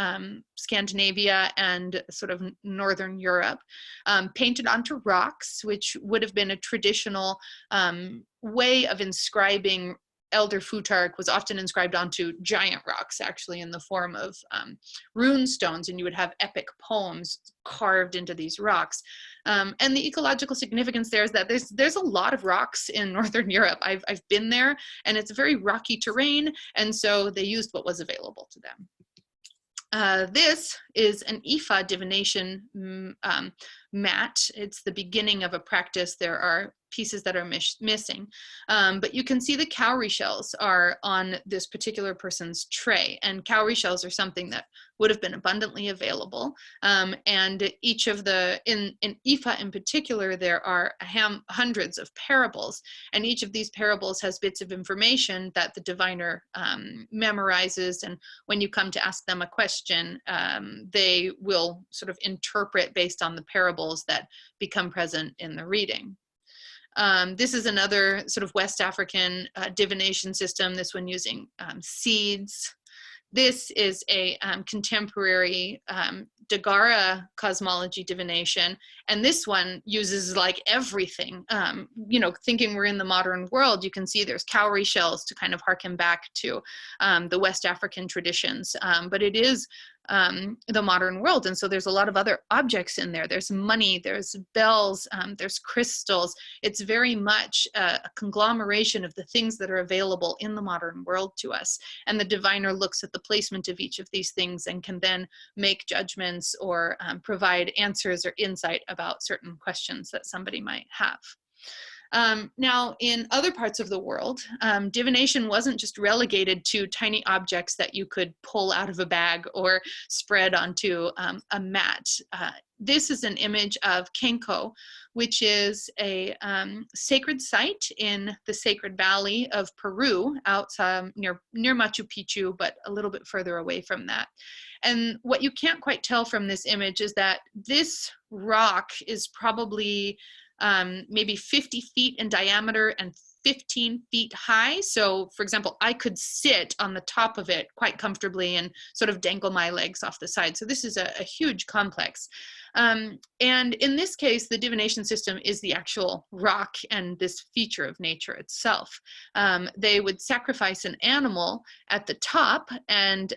Scandinavia and sort of Northern Europe, painted onto rocks, which would have been a traditional way of inscribing. Elder Futhark was often inscribed onto giant rocks, actually, in the form of rune stones, and you would have epic poems carved into these rocks. And the ecological significance there is that there's a lot of rocks in Northern Europe. I've been there, and it's very rocky terrain, and so they used what was available to them. This is an Ifa divination mat. It's the beginning of a practice. There are pieces that are missing, but you can see the cowrie shells are on this particular person's tray, and cowrie shells are something that would have been abundantly available, and each of the, in Ifa in particular, there are hundreds of parables, and each of these parables has bits of information that the diviner memorizes, and when you come to ask them a question, they will sort of interpret based on the parables that become present in the reading. This is another sort of West African divination system, this one using seeds. This is a contemporary Dagara cosmology divination, and this one uses like everything. You know, thinking we're in the modern world, you can see there's cowrie shells to kind of harken back to the West African traditions, but it is the modern world, and so there's a lot of other objects in there. There's money, there's bells, there's crystals. It's very much a conglomeration of the things that are available in the modern world to us, and the diviner looks at the placement of each of these things and can then make judgments or provide answers or insight about certain questions that somebody might have. Now, in other parts of the world, divination wasn't just relegated to tiny objects that you could pull out of a bag or spread onto a mat. This is an image of Kenko, which is a sacred site in the Sacred Valley of Peru, out near Machu Picchu, but a little bit further away from that. And what you can't quite tell from this image is that this rock is probably maybe 50 feet in diameter and 15 feet high. So for example, I could sit on the top of it quite comfortably and sort of dangle my legs off the side. So this is a huge complex. And in this case, the divination system is the actual rock and this feature of nature itself. They would sacrifice an animal at the top, and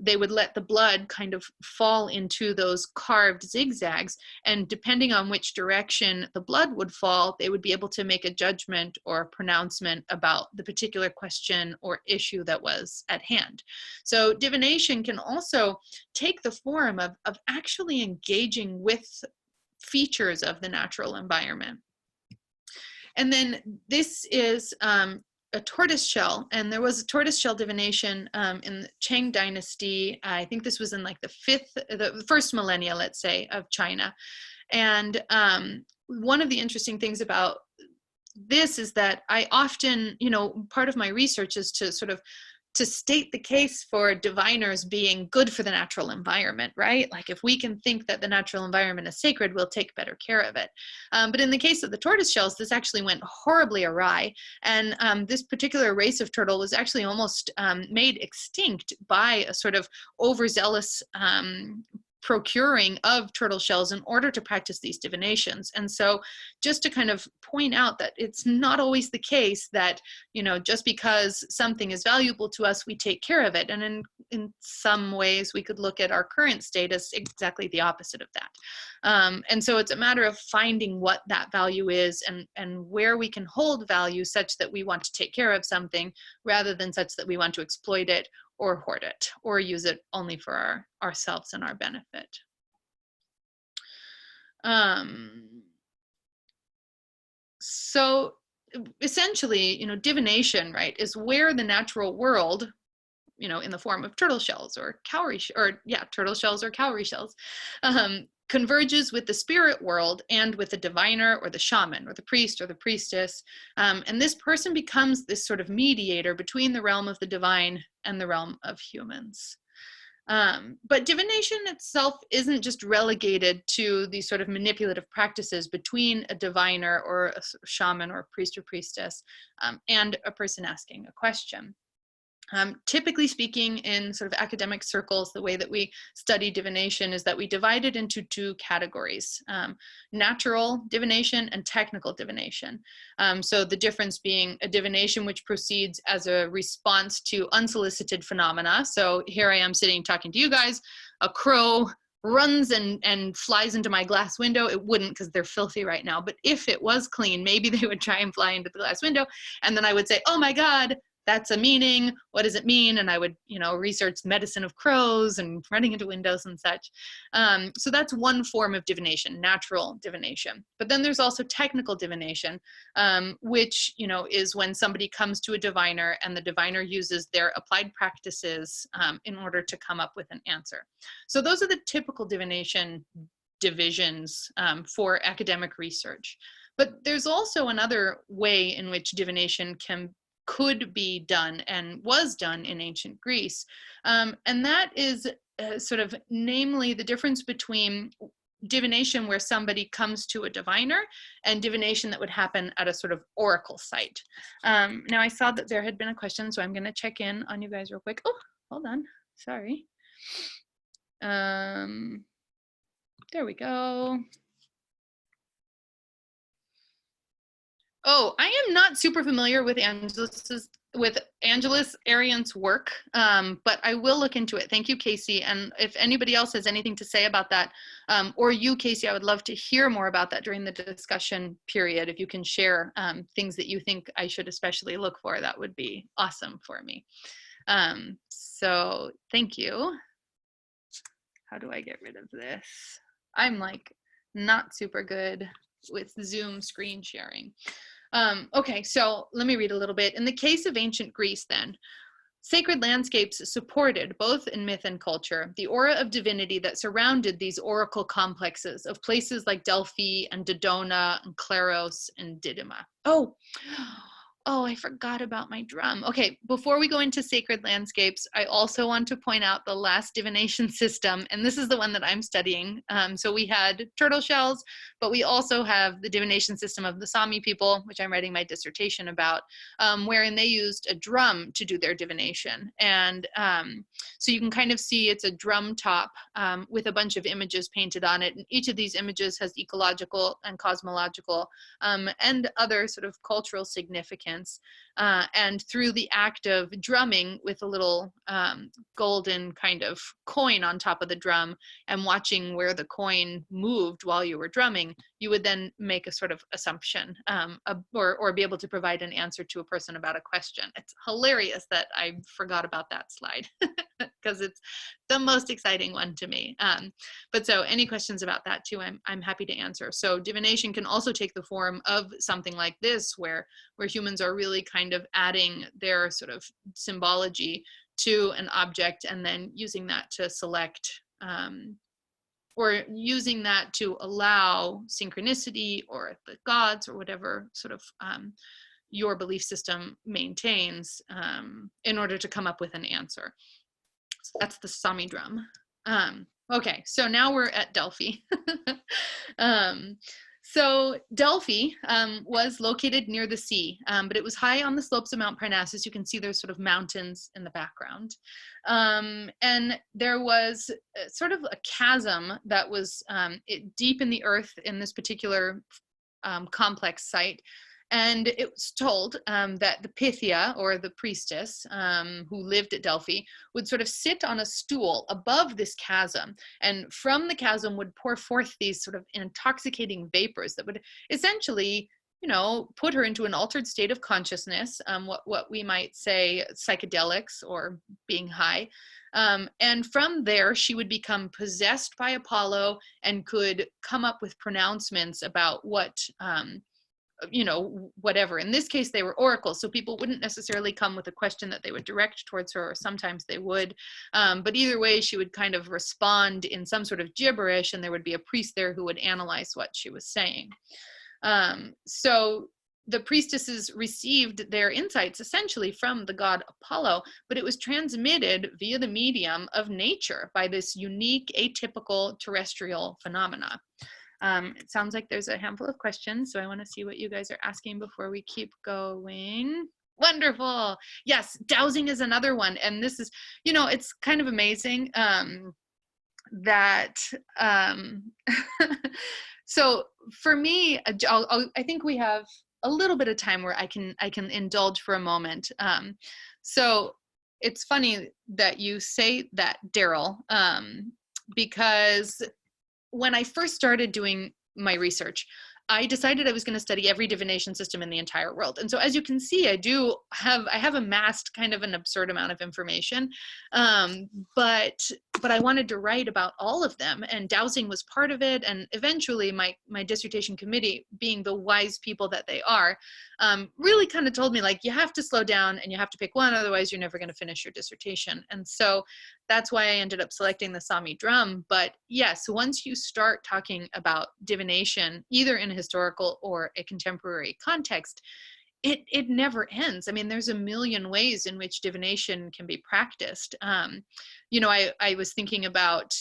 they would let the blood kind of fall into those carved zigzags. And depending on which direction the blood would fall, they would be able to make a judgment or a pronouncement about the particular question or issue that was at hand. So divination can also take the form of actually engaging with features of the natural environment. And then this is a tortoise shell, and there was a tortoise shell divination in the Qing dynasty. I think this was in like the first millennia, let's say, of China. And one of the interesting things about this is that I often, part of my research is to sort of to state the case for diviners being good for the natural environment, right? Like if we can think that the natural environment is sacred, we'll take better care of it. But in the case of the tortoise shells, this actually went horribly awry. And this particular race of turtle was actually almost made extinct by a sort of overzealous procuring of turtle shells in order to practice these divinations. And so just to kind of point out that it's not always the case that, just because something is valuable to us, we take care of it. And in some ways, we could look at our current status exactly the opposite of that. And so it's a matter of finding what that value is and where we can hold value such that we want to take care of something rather than such that we want to exploit it or hoard it, or use it only for ourselves and our benefit. So essentially, divination, right, is where the natural world, in the form of turtle shells or turtle shells or cowrie shells, converges with the spirit world and with the diviner or the shaman or the priest or the priestess. And this person becomes this sort of mediator between the realm of the divine and the realm of humans. But divination itself isn't just relegated to these sort of manipulative practices between a diviner or a shaman or a priest or priestess and a person asking a question. Typically speaking, in sort of academic circles, the way that we study divination is that we divide it into two categories, natural divination and technical divination. So the difference being a divination which proceeds as a response to unsolicited phenomena. So here I am sitting talking to you guys, a crow runs and flies into my glass window. It wouldn't, because they're filthy right now, but if it was clean, maybe they would try and fly into the glass window, and then I would say, oh my God, that's a meaning. What does it mean? And I would, research medicine of crows and running into windows and such. So that's one form of divination, natural divination. But then there's also technical divination, which, is when somebody comes to a diviner and the diviner uses their applied practices in order to come up with an answer. So those are the typical divination divisions for academic research. But there's also another way in which divination could be done and was done in ancient Greece. And that is sort of namely the difference between divination where somebody comes to a diviner and divination that would happen at a sort of oracle site. Now I saw that there had been a question, so I'm going to check in on you guys real quick. Oh, hold on. Sorry. There we go. Oh, I am not super familiar with Angelus Arian's work, but I will look into it. Thank you, Casey. And if anybody else has anything to say about that, or you, Casey, I would love to hear more about that during the discussion period. If you can share things that you think I should especially look for, that would be awesome for me. So thank you. How do I get rid of this? I'm like not super good with Zoom screen sharing. Okay, so let me read a little bit. In the case of ancient Greece then, sacred landscapes supported, both in myth and culture, the aura of divinity that surrounded these oracle complexes of places like Delphi and Dodona and Claros and Didyma. Oh, Oh, I forgot about my drum. Okay, before we go into sacred landscapes, I also want to point out the last divination system, and this is the one that I'm studying. So we had turtle shells, but we also have the divination system of the Sami people, which I'm writing my dissertation about, wherein they used a drum to do their divination. And so you can kind of see it's a drum top with a bunch of images painted on it. And each of these images has ecological and cosmological and other sort of cultural significance. And through the act of drumming with a little golden kind of coin on top of the drum and watching where the coin moved while you were drumming, you would then make a sort of assumption or be able to provide an answer to a person about a question. It's hilarious that I forgot about that slide because it's the most exciting one to me. But so any questions about that too, I'm happy to answer. So divination can also take the form of something like this, where humans are really kind of adding their sort of symbology to an object and then using that to select or using that to allow synchronicity or the gods or whatever sort of your belief system maintains in order to come up with an answer. So that's the Sami drum. Okay, so now we're at Delphi. So Delphi was located near the sea, but it was high on the slopes of Mount Parnassus. You can see there's sort of mountains in the background. And there was sort of a chasm that was deep in the earth in this particular complex site. And it was told that the Pythia, or the priestess who lived at Delphi, would sort of sit on a stool above this chasm. And from the chasm would pour forth these sort of intoxicating vapors that would essentially, you know, put her into an altered state of consciousness, what we might say psychedelics or being high. And from there, she would become possessed by Apollo and could come up with pronouncements about what you know, whatever. In this case, they were oracles, so people wouldn't necessarily come with a question that they would direct towards her, or sometimes they would. But either way, she would kind of respond in some sort of gibberish, and there would be a priest there who would analyze what she was saying. So the priestesses received their insights essentially from the god Apollo, but it was transmitted via the medium of nature by this unique, atypical terrestrial phenomena. It sounds like there's a handful of questions, so I want to see what you guys are asking before we keep going. Wonderful. Yes, dowsing is another one. And this is, you know, it's kind of amazing that, so for me, I think we have a little bit of time where I can indulge for a moment. So it's funny that you say that, Daryl, because when I first started doing my research, I decided I was going to study every divination system in the entire world. And so as you can see, I have amassed kind of an absurd amount of information, but I wanted to write about all of them, and dowsing was part of it. And eventually my dissertation committee, being the wise people that they are, really kind of told me, like, you have to slow down and you have to pick one, otherwise you're never going to finish your dissertation. And so that's why I ended up selecting the Sami drum. But yes, once you start talking about divination, either in a historical or a contemporary context, it never ends. I mean, there's a million ways in which divination can be practiced. You know, I was thinking about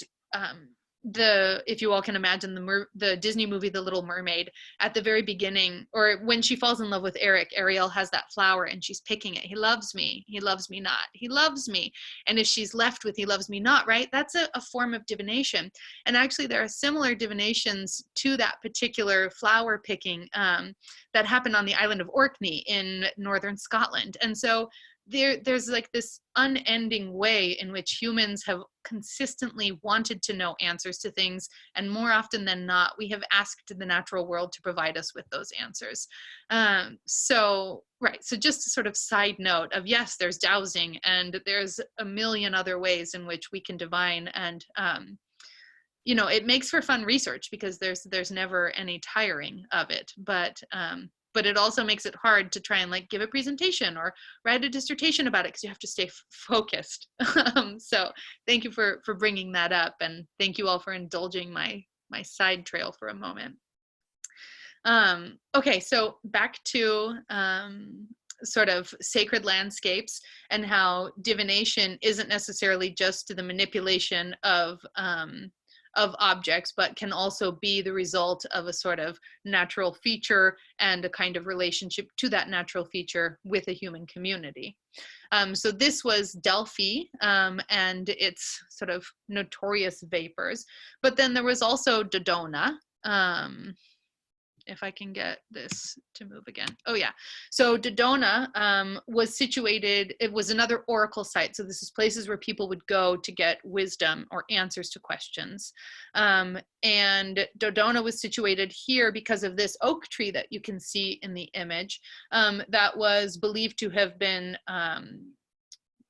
if you all can imagine the Disney movie The Little Mermaid. At the very beginning, or when she falls in love with Eric, Ariel has that flower and she's picking it. He loves me not, he loves me. And if she's left with he loves me not, right, that's a form of divination. And actually there are similar divinations to that particular flower picking that happened on the island of Orkney in northern Scotland. And so there's like this unending way in which humans have consistently wanted to know answers to things, and more often than not, we have asked the natural world to provide us with those answers. So just a sort of side note of, yes, there's dowsing, and there's a million other ways in which we can divine, and you know, it makes for fun research because there's never any tiring of it. But it also makes it hard to try and like give a presentation or write a dissertation about it because you have to stay focused. So thank you for bringing that up, and thank you all for indulging my side trail for a moment. Okay, so back to sort of sacred landscapes, and how divination isn't necessarily just the manipulation of objects, but can also be the result of a sort of natural feature and a kind of relationship to that natural feature with a human community. So this was Delphi and its sort of notorious vapors. But then there was also Dodona. If I can get this to move again. Oh yeah. So Dodona was situated, it was another oracle site. So this is places where people would go to get wisdom or answers to questions. And Dodona was situated here because of this oak tree that you can see in the image that was believed to have been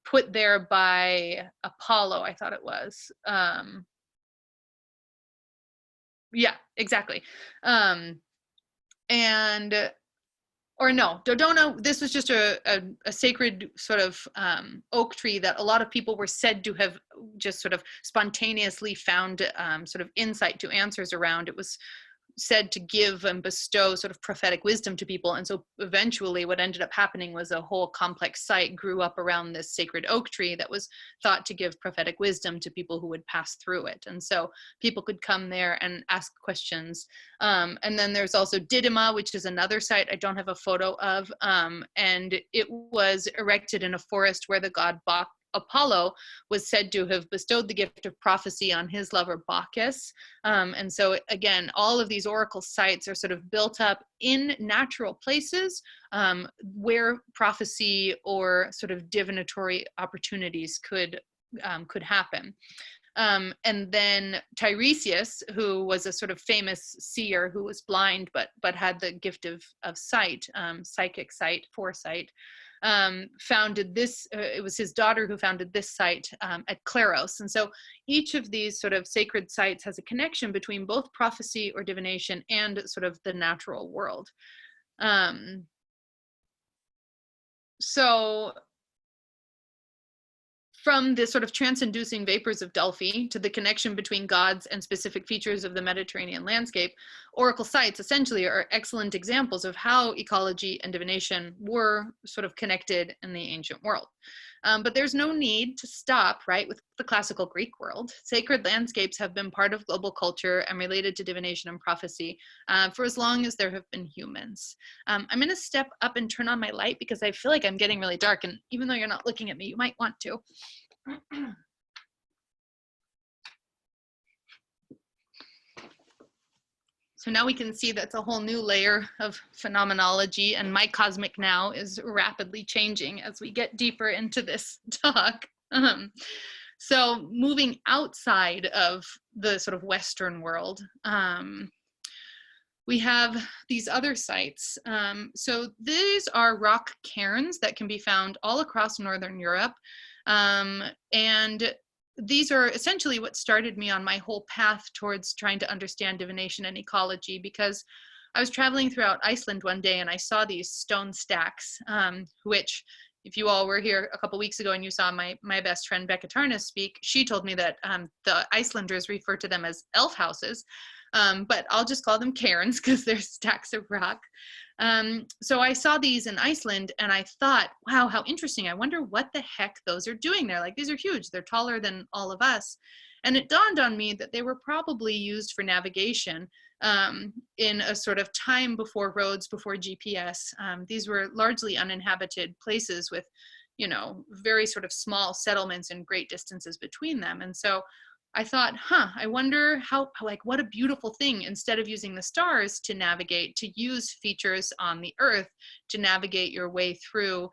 put there by Apollo, I thought it was. Yeah, exactly. And or no, Dodona, this was just a sacred sort of oak tree that a lot of people were said to have just sort of spontaneously found sort of insight to answers around. It was said to give and bestow sort of prophetic wisdom to people. And so eventually what ended up happening was a whole complex site grew up around this sacred oak tree that was thought to give prophetic wisdom to people who would pass through it. And so people could come there and ask questions. And then there's also Didyma, which is another site I don't have a photo of. And it was erected in a forest where the god Apollo was said to have bestowed the gift of prophecy on his lover Bacchus. And so again, all of these oracle sites are sort of built up in natural places where prophecy or sort of divinatory opportunities could happen. And then Tiresias, who was a sort of famous seer who was blind but had the gift of sight, psychic sight, foresight, founded this, it was his daughter who founded this site at Claros. And so each of these sort of sacred sites has a connection between both prophecy or divination and sort of the natural world. So from the sort of trance-inducing vapors of Delphi to the connection between gods and specific features of the Mediterranean landscape, oracle sites essentially are excellent examples of how ecology and divination were sort of connected in the ancient world. But there's no need to stop, right, with the classical Greek world. Sacred landscapes have been part of global culture and related to divination and prophecy for as long as there have been humans. I'm going to step up and turn on my light because I feel like I'm getting really dark, and even though you're not looking at me, you might want to. So now we can see that's a whole new layer of phenomenology, and my cosmic now is rapidly changing as we get deeper into this talk. So moving outside of the sort of Western world, we have these other sites. So these are rock cairns that can be found all across Northern Europe. And these are essentially what started me on my whole path towards trying to understand divination and ecology, because I was traveling throughout Iceland one day and I saw these stone stacks, which, if you all were here a couple weeks ago and you saw my best friend Becca Tarnas speak, she told me that the Icelanders refer to them as elf houses, but I'll just call them cairns because they're stacks of rock. So I saw these in Iceland and I thought, wow, how interesting. I wonder what the heck those are doing there. Like, these are huge. They're taller than all of us. And it dawned on me that they were probably used for navigation in a sort of time before roads, before GPS. These were largely uninhabited places with, you know, very sort of small settlements and great distances between them. And so I thought, I wonder how, like, what a beautiful thing, instead of using the stars to navigate, to use features on the earth to navigate your way through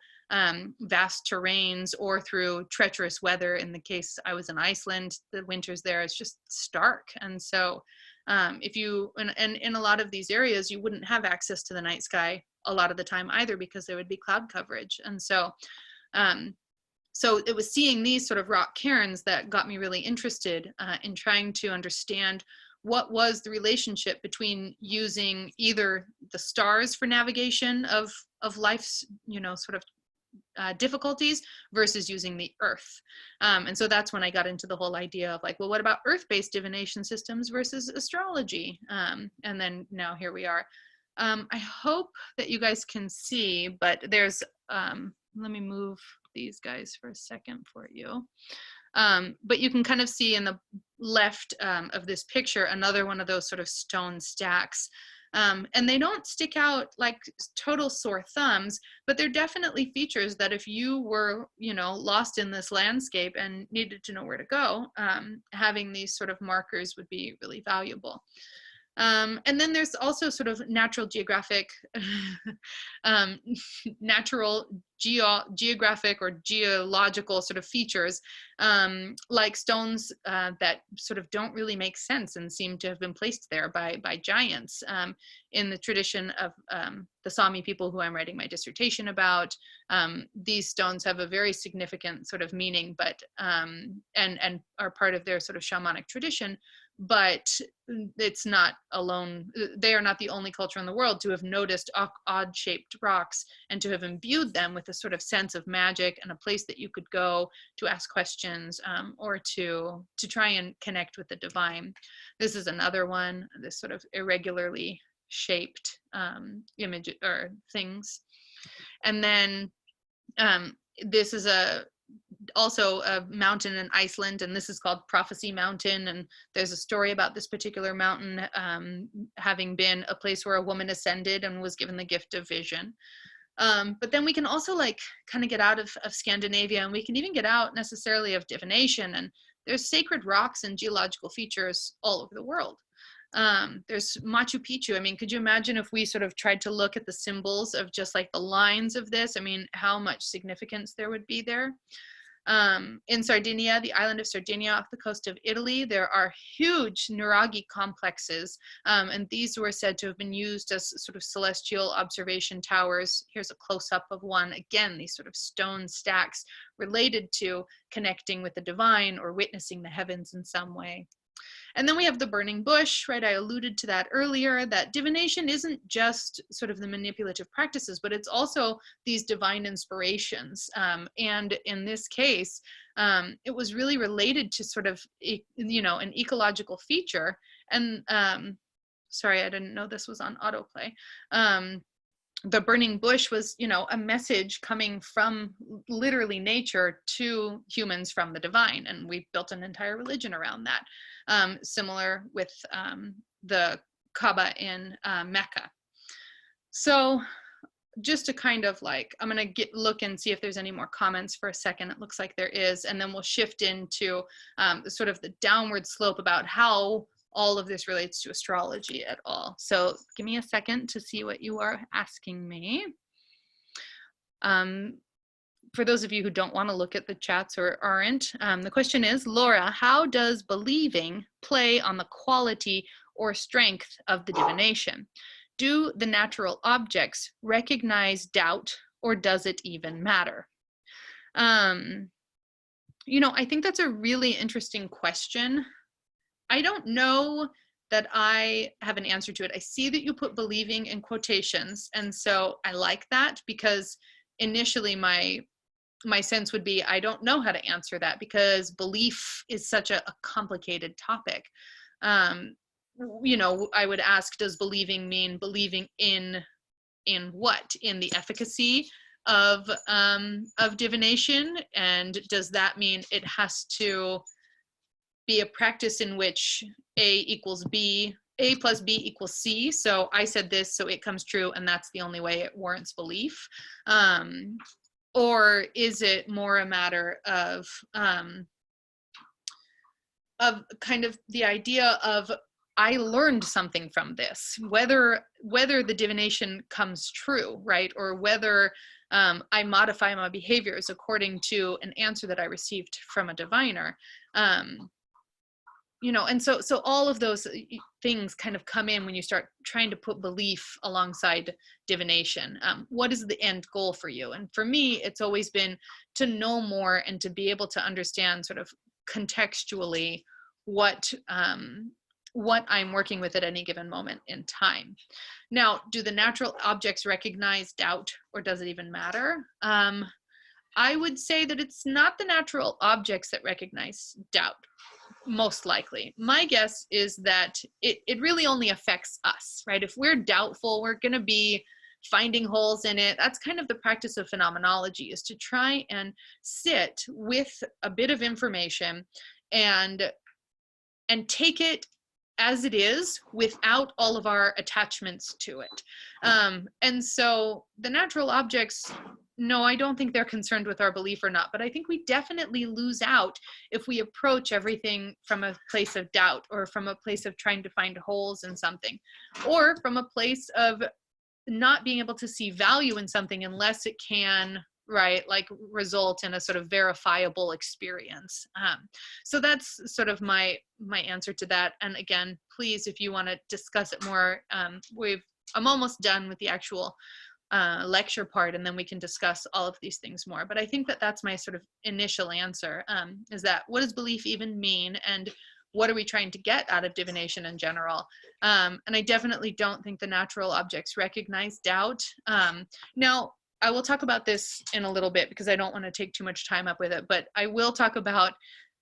vast terrains or through treacherous weather. In the case I was in Iceland, the winters there is just stark. And so if you, and in a lot of these areas, you wouldn't have access to the night sky a lot of the time either, because there would be cloud coverage. And so, so it was seeing these sort of rock cairns that got me really interested in trying to understand what was the relationship between using either the stars for navigation of life's, you know, sort of difficulties versus using the earth. And so that's when I got into the whole idea of like, well, what about earth-based divination systems versus astrology? And then now here we are. I hope that you guys can see, but there's, let me move these guys for a second for you. But you can kind of see in the left of this picture another one of those sort of stone stacks. And they don't stick out like total sore thumbs, but they're definitely features that if you were, you know, lost in this landscape and needed to know where to go, having these sort of markers would be really valuable. And then there's also sort of natural geographic, um, natural geographic or geological sort of features, like stones that sort of don't really make sense and seem to have been placed there by giants. In the tradition of the Sami people who I'm writing my dissertation about, these stones have a very significant sort of meaning, but and are part of their sort of shamanic tradition. But it's not alone. They are not the only culture in the world to have noticed odd shaped rocks and to have imbued them with a sort of sense of magic and a place that you could go to ask questions, or to try and connect with the divine. This is another one, this sort of irregularly shaped image or things. And then this is also a mountain in Iceland, and this is called Prophecy Mountain. And there's a story about this particular mountain having been a place where a woman ascended and was given the gift of vision. But then we can also like kind of get out of Scandinavia, and we can even get out necessarily of divination. And there's sacred rocks and geological features all over the world. There's Machu Picchu. I mean, could you imagine if we sort of tried to look at the symbols of just like the lines of this? I mean, how much significance there would be there. In Sardinia, the island of Sardinia off the coast of Italy, there are huge nuraghi complexes, and these were said to have been used as sort of celestial observation towers. Here's a close-up of one. Again, these sort of stone stacks related to connecting with the divine or witnessing the heavens in some way. And then we have the burning bush, right? I alluded to that earlier, that divination isn't just sort of the manipulative practices, but it's also these divine inspirations. And in this case, it was really related to sort of, you know, an ecological feature. And sorry, I didn't know this was on autoplay. The burning bush was, you know, a message coming from literally nature to humans from the divine. And we built an entire religion around that. Similar with the Kaaba in Mecca. So just to kind of like, I'm going to look and see if there's any more comments for a second. It looks like there is. And then we'll shift into sort of the downward slope about how all of this relates to astrology at all. So give me a second to see what you are asking me. For those of you who don't want to look at the chats or aren't, the question is, Laura, how does believing play on the quality or strength of the divination? Do the natural objects recognize doubt, or does it even matter? You know, I think that's a really interesting question. I don't know that I have an answer to it. I see that you put believing in quotations, and so I like that, because initially my sense would be I don't know how to answer that, because belief is such a complicated topic. You know, I would ask, does believing mean believing in what? In the efficacy of divination? And does that mean it has to be a practice in which A plus B equals C? So I said this, so it comes true, and that's the only way it warrants belief. Or is it more a matter of kind of the idea of I learned something from this, whether the divination comes true, right? Or whether I modify my behaviors according to an answer that I received from a diviner. You know, and so all of those things kind of come in when you start trying to put belief alongside divination. What is the end goal for you? And for me, it's always been to know more and to be able to understand sort of contextually what I'm working with at any given moment in time. Now, do the natural objects recognize doubt, or does it even matter? I would say that it's not the natural objects that recognize doubt. most likely. My guess is that it really only affects us, right? If we're doubtful, we're going to be finding holes in it. That's kind of the practice of phenomenology, is to try and sit with a bit of information and take it as it is without all of our attachments to it. And so the natural objects, no, I don't think they're concerned with our belief or not, but I think we definitely lose out if we approach everything from a place of doubt, or from a place of trying to find holes in something, or from a place of not being able to see value in something unless it can, right, like result in a sort of verifiable experience. So that's sort of my answer to that. And again, please, if you want to discuss it more, I'm almost done with the actual lecture part, and then we can discuss all of these things more. But I think that that's my sort of initial answer, is that what does belief even mean, and what are we trying to get out of divination in general? And I definitely don't think the natural objects recognize doubt. Now, I will talk about this in a little bit because I don't want to take too much time up with it, but I will talk about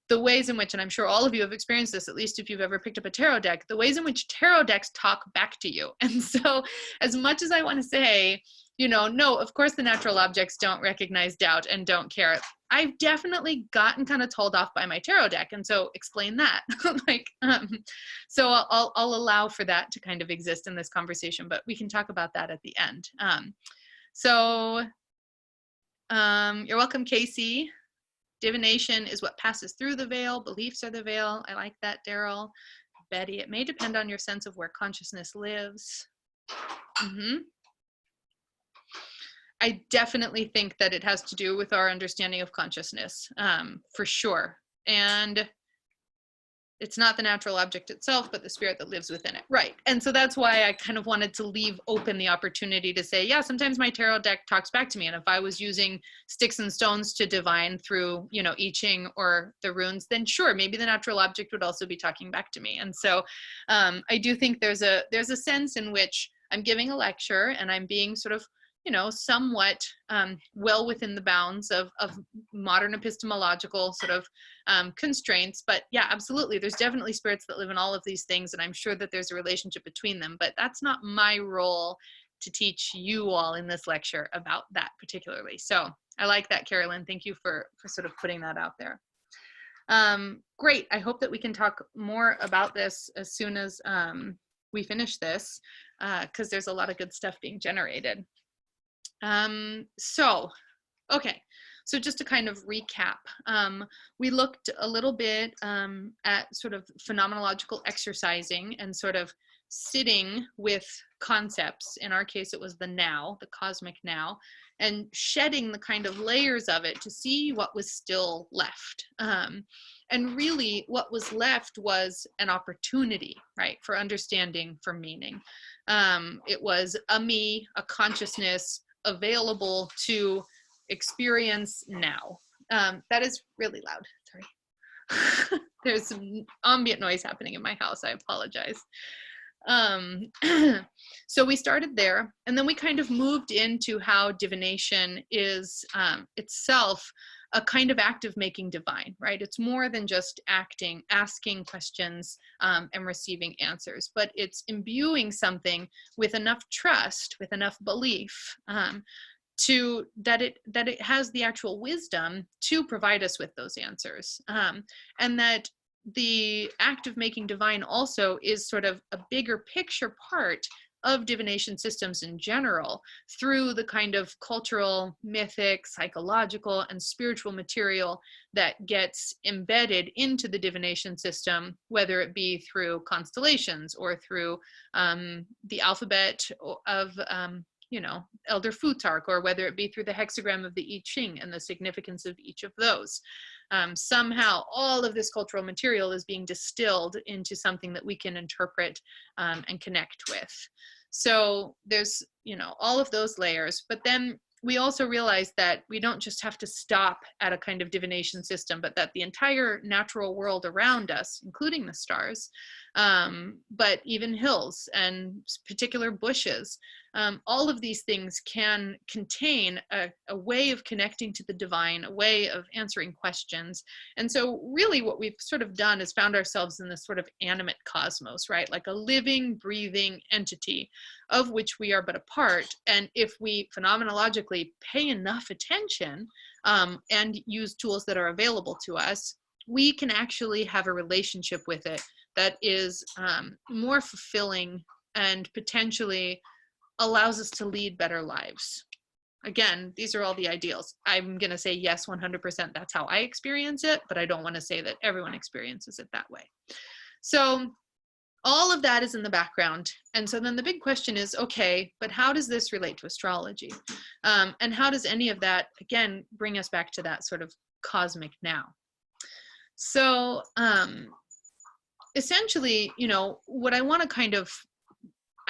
the ways in which, and I'm sure all of you have experienced this, at least if you've ever picked up a tarot deck, the ways in which tarot decks talk back to you. And so as much as I want to say, no, of course the natural objects don't recognize doubt and don't care, I've definitely gotten kind of told off by my tarot deck. And so explain that. So I'll allow for that to kind of exist in this conversation, but we can talk about that at the end. So you're welcome, Casey. Divination is what passes through the veil. Beliefs are the veil. I like that, Daryl. Betty, it may depend on your sense of where consciousness lives. I definitely think that it has to do with our understanding of consciousness, for sure. And it's not the natural object itself, but the spirit that lives within it. Right. And so that's why I kind of wanted to leave open the opportunity to say, yeah, sometimes my tarot deck talks back to me. And if I was using sticks and stones to divine through, I Ching or the runes, then sure, maybe the natural object would also be talking back to me. And so I do think there's a sense in which I'm giving a lecture and I'm being sort of, somewhat well within the bounds of modern epistemological sort of constraints. But yeah, absolutely. There's definitely spirits that live in all of these things, and I'm sure that there's a relationship between them, but that's not my role to teach you all in this lecture about that particularly. So I like that, Carolyn. Thank you for sort of putting that out there. Great. I hope that we can talk more about this as soon as we finish this, because there's a lot of good stuff being generated. Okay, so just to kind of recap, we looked a little bit at sort of phenomenological exercising and sort of sitting with concepts. In our case, it was the now, the cosmic now, and shedding the kind of layers of it to see what was still left. And really what was left was an opportunity, right, for understanding, for meaning. It was a me, a consciousness, available to experience now. That is really loud, sorry. There's some ambient noise happening in my house, I apologize. So we started there, and then we kind of moved into how divination is itself a kind of act of making divine, right? It's more than just acting, asking questions, and receiving answers, but it's imbuing something with enough trust, with enough belief, to that it has the actual wisdom to provide us with those answers, and that the act of making divine also is sort of a bigger picture part of divination systems in general, through the kind of cultural, mythic, psychological, and spiritual material that gets embedded into the divination system, whether it be through constellations or through the alphabet of Elder Futark, or whether it be through the hexagram of the I Ching and the significance of each of those. Somehow all of this cultural material is being distilled into something that we can interpret and connect with. So there's, all of those layers, but then we also realize that we don't just have to stop at a kind of divination system, but that the entire natural world around us, including the stars, but even hills and particular bushes, All of these things can contain a way of connecting to the divine, a way of answering questions. And so really what we've sort of done is found ourselves in this sort of animate cosmos, right? Like a living, breathing entity of which we are but a part. And if we phenomenologically pay enough attention and use tools that are available to us, we can actually have a relationship with it that is more fulfilling and potentially allows us to lead better lives. Again, these are all the ideals. I'm going to say yes, 100%. That's how I experience it, but I don't want to say that everyone experiences it that way. So all of that is in the background. And so then the big question is, okay, but how does this relate to astrology? And how does any of that, again, bring us back to that sort of cosmic now? So essentially, you know, what I want to kind of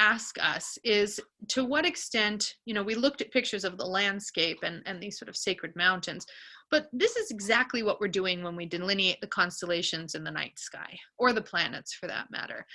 ask us is, to what extent, you know, we looked at pictures of the landscape and these sort of sacred mountains, but this is exactly what we're doing when we delineate the constellations in the night sky, or the planets for that matter.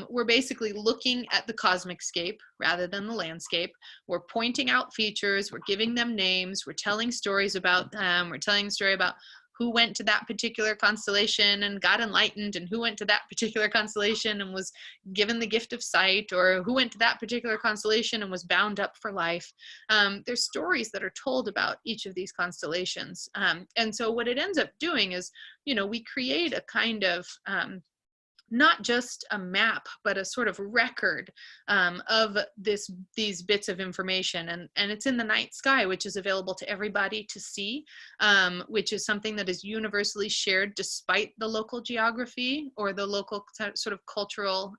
We're basically looking at the cosmic scape rather than the landscape. We're pointing out features, we're giving them names, we're telling stories about them, we're telling a story about who went to that particular constellation and got enlightened, and who went to that particular constellation and was given the gift of sight, or who went to that particular constellation and was bound up for life. There's stories that are told about each of these constellations. And so what it ends up doing is, you know, we create a kind of not just a map, but a sort of record of these bits of information. And it's in the night sky, which is available to everybody to see, which is something that is universally shared despite the local geography or the local sort of cultural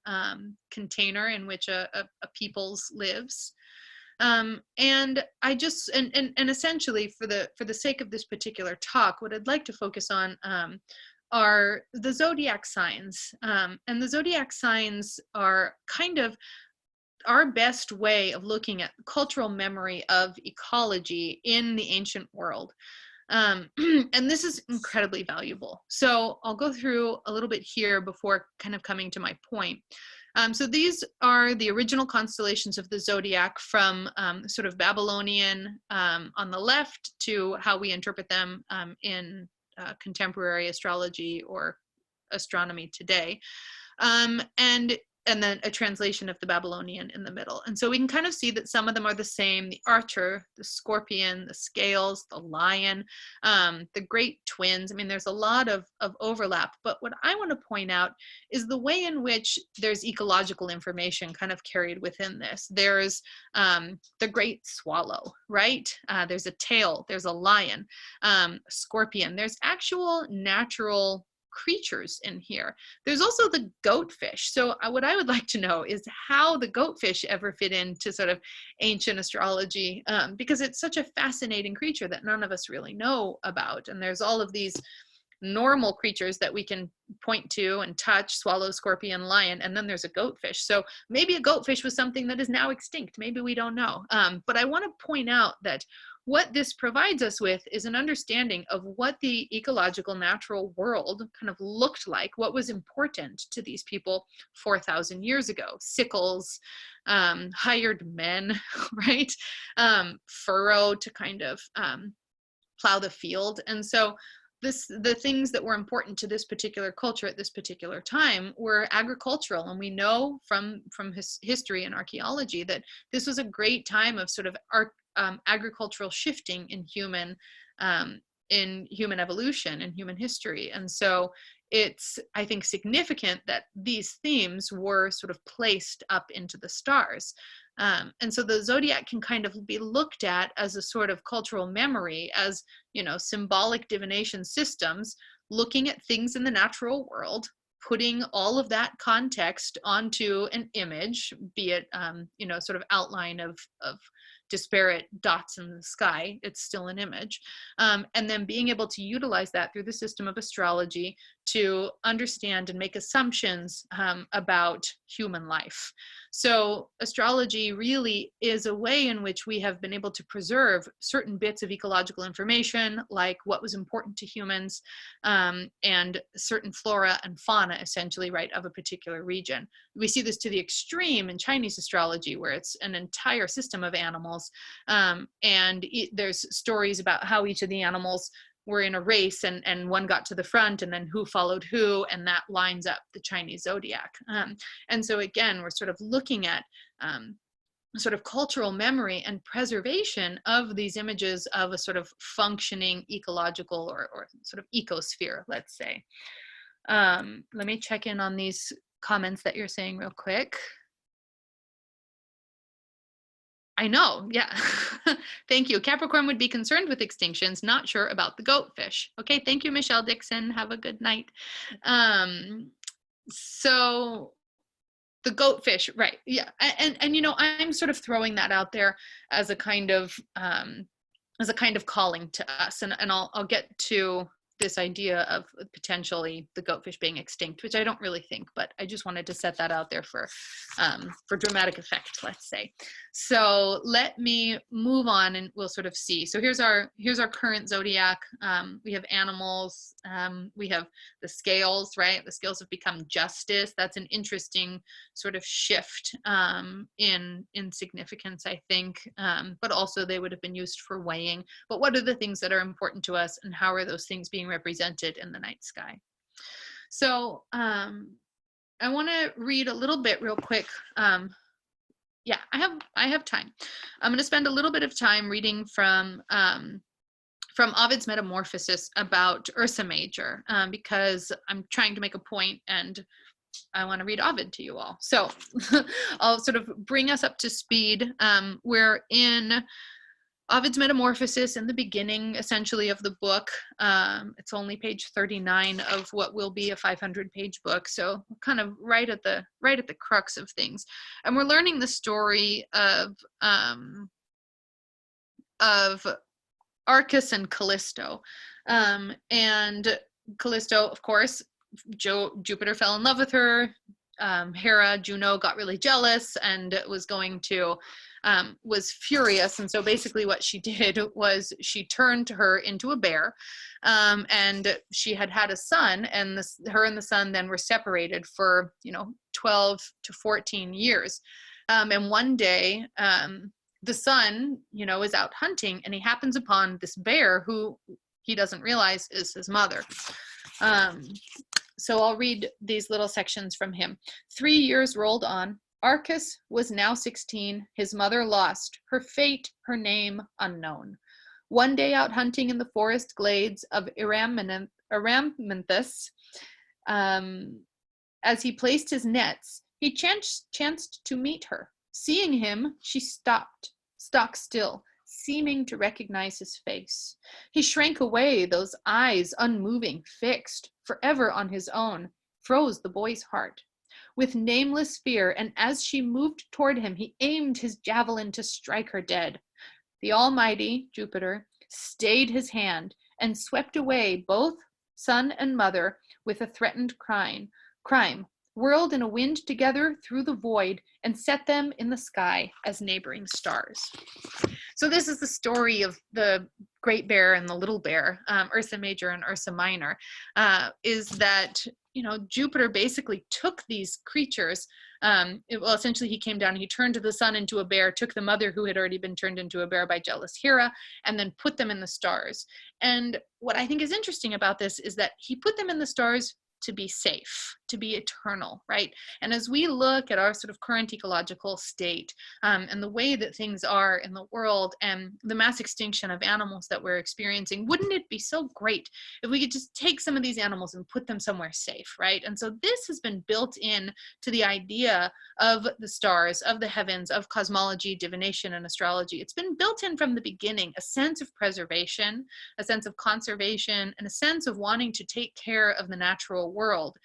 container in which a people's lives. And I just, and essentially for the sake of this particular talk, what I'd like to focus on are the zodiac signs. And the zodiac signs are kind of our best way of looking at cultural memory of ecology in the ancient world. And this is incredibly valuable. So I'll go through a little bit here before kind of coming to my point. So these are the original constellations of the zodiac from sort of Babylonian on the left to how we interpret them in contemporary astrology or astronomy today. And then a translation of the Babylonian in the middle. And so we can kind of see that some of them are the same: the archer, the scorpion, the scales, the lion, the great twins. I mean, there's a lot of overlap. But what I want to point out is the way in which there's ecological information kind of carried within this. There's the great swallow, right? There's a tail, there's a lion, scorpion. There's actual natural creatures in here. There's also the goatfish. So what I would like to know is how the goatfish ever fit into sort of ancient astrology, because it's such a fascinating creature that none of us really know about. And there's all of these normal creatures that we can point to and touch: swallow, scorpion, lion, and then there's a goatfish. So maybe a goatfish was something that is now extinct. Maybe we don't know. But I want to point out that what this provides us with is an understanding of what the ecological natural world kind of looked like, what was important to these people 4,000 years ago. Sickles, hired men, right? Furrow to kind of plow the field. And so the things that were important to this particular culture at this particular time were agricultural. And we know from history and archaeology that this was a great time of sort of agricultural shifting in human evolution and human history. And so it's, I think, significant that these themes were sort of placed up into the stars. And so the zodiac can kind of be looked at as a sort of cultural memory, as, you know, symbolic divination systems, looking at things in the natural world, putting all of that context onto an image, be it, you know, sort of outline of disparate dots in the sky. It's still an image. And then being able to utilize that through the system of astrology to understand and make assumptions about human life. So astrology really is a way in which we have been able to preserve certain bits of ecological information, like what was important to humans, and certain flora and fauna, essentially, right, of a particular region. We see this to the extreme in Chinese astrology, where it's an entire system of animals, and there's stories about how each of the animals were in a race, and one got to the front, and then who followed who, and that lines up the Chinese zodiac. And so again, we're sort of looking at sort of cultural memory and preservation of these images of a sort of functioning ecological or sort of ecosphere, let's say. Let me check in on these comments that you're saying real quick. I know, yeah. Thank you. Capricorn would be concerned with extinctions, not sure about the goatfish. Okay, thank you, Michelle Dixon. Have a good night. So the goatfish, right? Yeah, and you know, I'm sort of throwing that out there as a kind of calling to us, and I'll get to this idea of potentially the goatfish being extinct, which I don't really think, but I just wanted to set that out there for dramatic effect, let's say. So let me move on, and we'll sort of see. So here's our current zodiac. We have animals. We have the scales, right? The scales have become justice. That's an interesting sort of shift in significance, I think. But also they would have been used for weighing. But what are the things that are important to us, and how are those things being represented in the night sky? So I want to read a little bit real quick. Yeah, I have time. I'm going to spend a little bit of time reading from Ovid's Metamorphosis about Ursa Major, because I'm trying to make a point, and I want to read Ovid to you all. So I'll sort of bring us up to speed. We're in Ovid's Metamorphosis in the beginning, essentially, of the book. It's only page 39 of what will be a 500-page book, so kind of right at the crux of things. And we're learning the story of Arcus and Callisto. And Callisto, of course, Jupiter fell in love with her. Hera, Juno, got really jealous and was furious. And so basically what she did was she turned her into a bear, and she had a son, and her and the son then were separated for 12 to 14 years. And one day the son is out hunting, and he happens upon this bear who he doesn't realize is his mother. So I'll read these little sections from him. 3 years rolled on. Arcus was now 16, his mother lost, her fate, her name unknown. One day out hunting in the forest glades of Eramynthus, as he placed his nets, he chanced to meet her. Seeing him, she stock still, seeming to recognize his face. He shrank away, those eyes unmoving, fixed, forever on his own, froze the boy's heart. With nameless fear, and as she moved toward him, he aimed his javelin to strike her dead. The almighty, Jupiter, stayed his hand and swept away both son and mother with a threatened crime, whirled in a wind together through the void, and set them in the sky as neighboring stars. So this is the story of the Great Bear and the Little Bear, Ursa Major and Ursa Minor, is that Jupiter basically took these creatures. Essentially he came down and he turned the son into a bear, took the mother who had already been turned into a bear by jealous Hera, and then put them in the stars. And what I think is interesting about this is that he put them in the stars to be safe, to be eternal, right? And as we look at our sort of current ecological state, and the way that things are in the world and the mass extinction of animals that we're experiencing, wouldn't it be so great if we could just take some of these animals and put them somewhere safe, right? And so this has been built in to the idea of the stars, of the heavens, of cosmology, divination, and astrology. It's been built in from the beginning, a sense of preservation, a sense of conservation, and a sense of wanting to take care of the natural world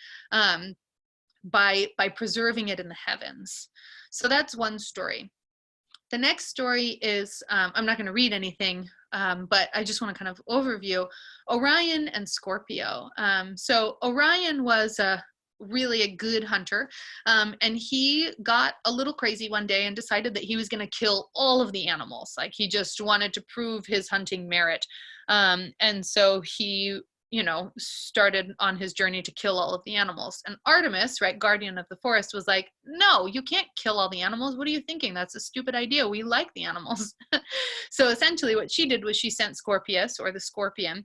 by preserving it in the heavens. So that's one story. The next story is, I'm not going to read anything, but I just want to kind of overview Orion and Scorpio. So Orion was really a good hunter. And he got a little crazy one day and decided that he was going to kill all of the animals. Like he just wanted to prove his hunting merit. And so he, started on his journey to kill all of the animals. And Artemis, right, guardian of the forest, was like, no, you can't kill all the animals. What are you thinking? That's a stupid idea. We like the animals. So essentially what she did was she sent Scorpius, or the scorpion,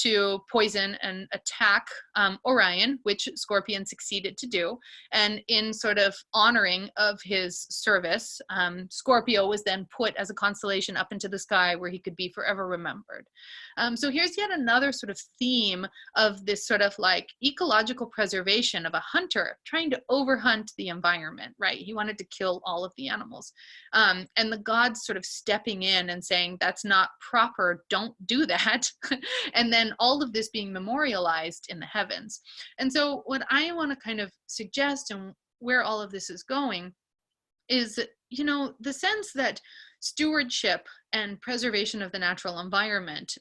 to poison and attack Orion, which Scorpion succeeded to do. And in sort of honoring of his service, Scorpio was then put as a constellation up into the sky where he could be forever remembered. So here's yet another sort of theme of this sort of like ecological preservation of a hunter trying to overhunt the environment, right? He wanted to kill all of the animals. And the gods sort of stepping in and saying, that's not proper, don't do that. And then all of this being memorialized in the heavens. And so what I want to kind of suggest, and where all of this is going, is, the sense that stewardship and preservation of the natural environment,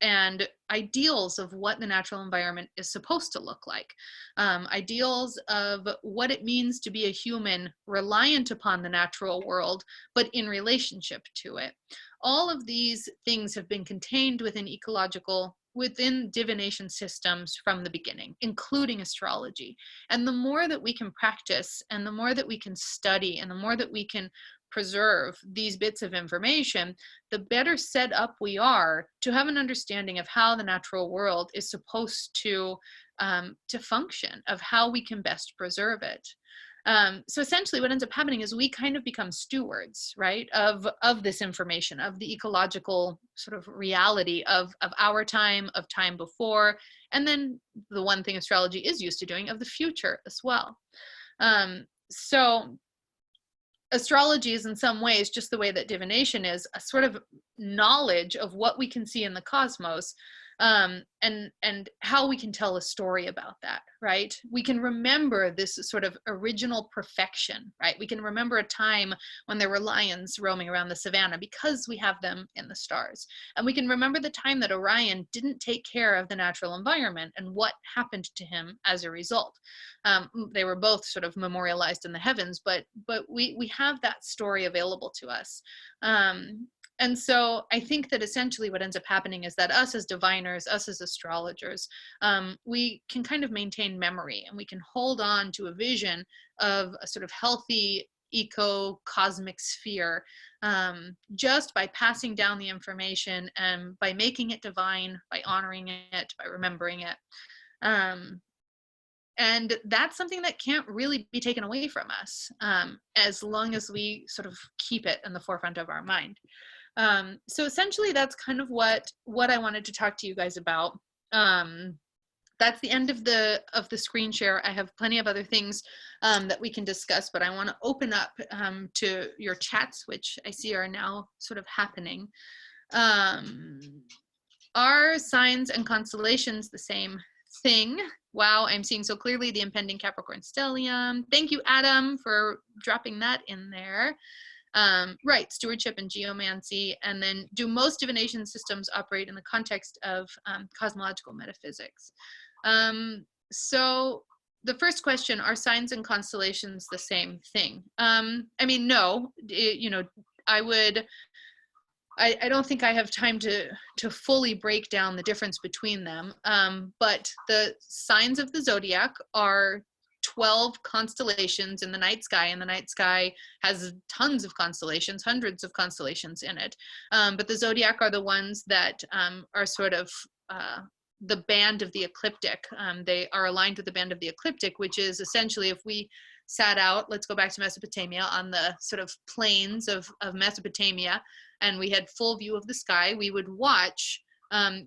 and ideals of what the natural environment is supposed to look like, ideals of what it means to be a human reliant upon the natural world, but in relationship to it. All of these things have been contained within divination systems from the beginning, including astrology. And the more that we can practice, and the more that we can study, and the more that we can preserve these bits of information, the better set up we are to have an understanding of how the natural world is supposed to function, of how we can best preserve it. So essentially what ends up happening is we kind of become stewards, right, of this information, of the ecological sort of reality of our time, of time before, and then the one thing astrology is used to doing, of the future as well. So astrology is in some ways just the way that divination is, a sort of knowledge of what we can see in the cosmos, and how we can tell a story about that, right? We can remember this sort of original perfection, right? We can remember a time when there were lions roaming around the savannah because we have them in the stars. And we can remember the time that Orion didn't take care of the natural environment and what happened to him as a result. They were both sort of memorialized in the heavens, but we have that story available to us. And so I think that essentially what ends up happening is that us as diviners, us as astrologers, we can kind of maintain memory, and we can hold on to a vision of a sort of healthy eco-cosmic sphere, just by passing down the information and by making it divine, by honoring it, by remembering it. And that's something that can't really be taken away from us, as long as we sort of keep it in the forefront of our mind. So essentially that's kind of what I wanted to talk to you guys about. That's the end of the screen share. I have plenty of other things that we can discuss, but I want to open up to your chats, which I see are now sort of happening. Are signs and constellations the same thing? Wow, I'm seeing so clearly the impending Capricorn stellium. Thank you, Adam, for dropping that in there. Right, stewardship and geomancy. And then, do most divination systems operate in the context of cosmological metaphysics? So the first question, are signs and constellations the same thing? I mean, no, I don't think I have time to fully break down the difference between them. But the signs of the zodiac are 12 constellations in the night sky, and the night sky has tons of constellations, hundreds of constellations in it. But the zodiac are the ones that are sort of the band of the ecliptic. They are aligned with the band of the ecliptic, which is essentially, if we sat out, let's go back to Mesopotamia, on the sort of plains of Mesopotamia, and we had full view of the sky, we would watch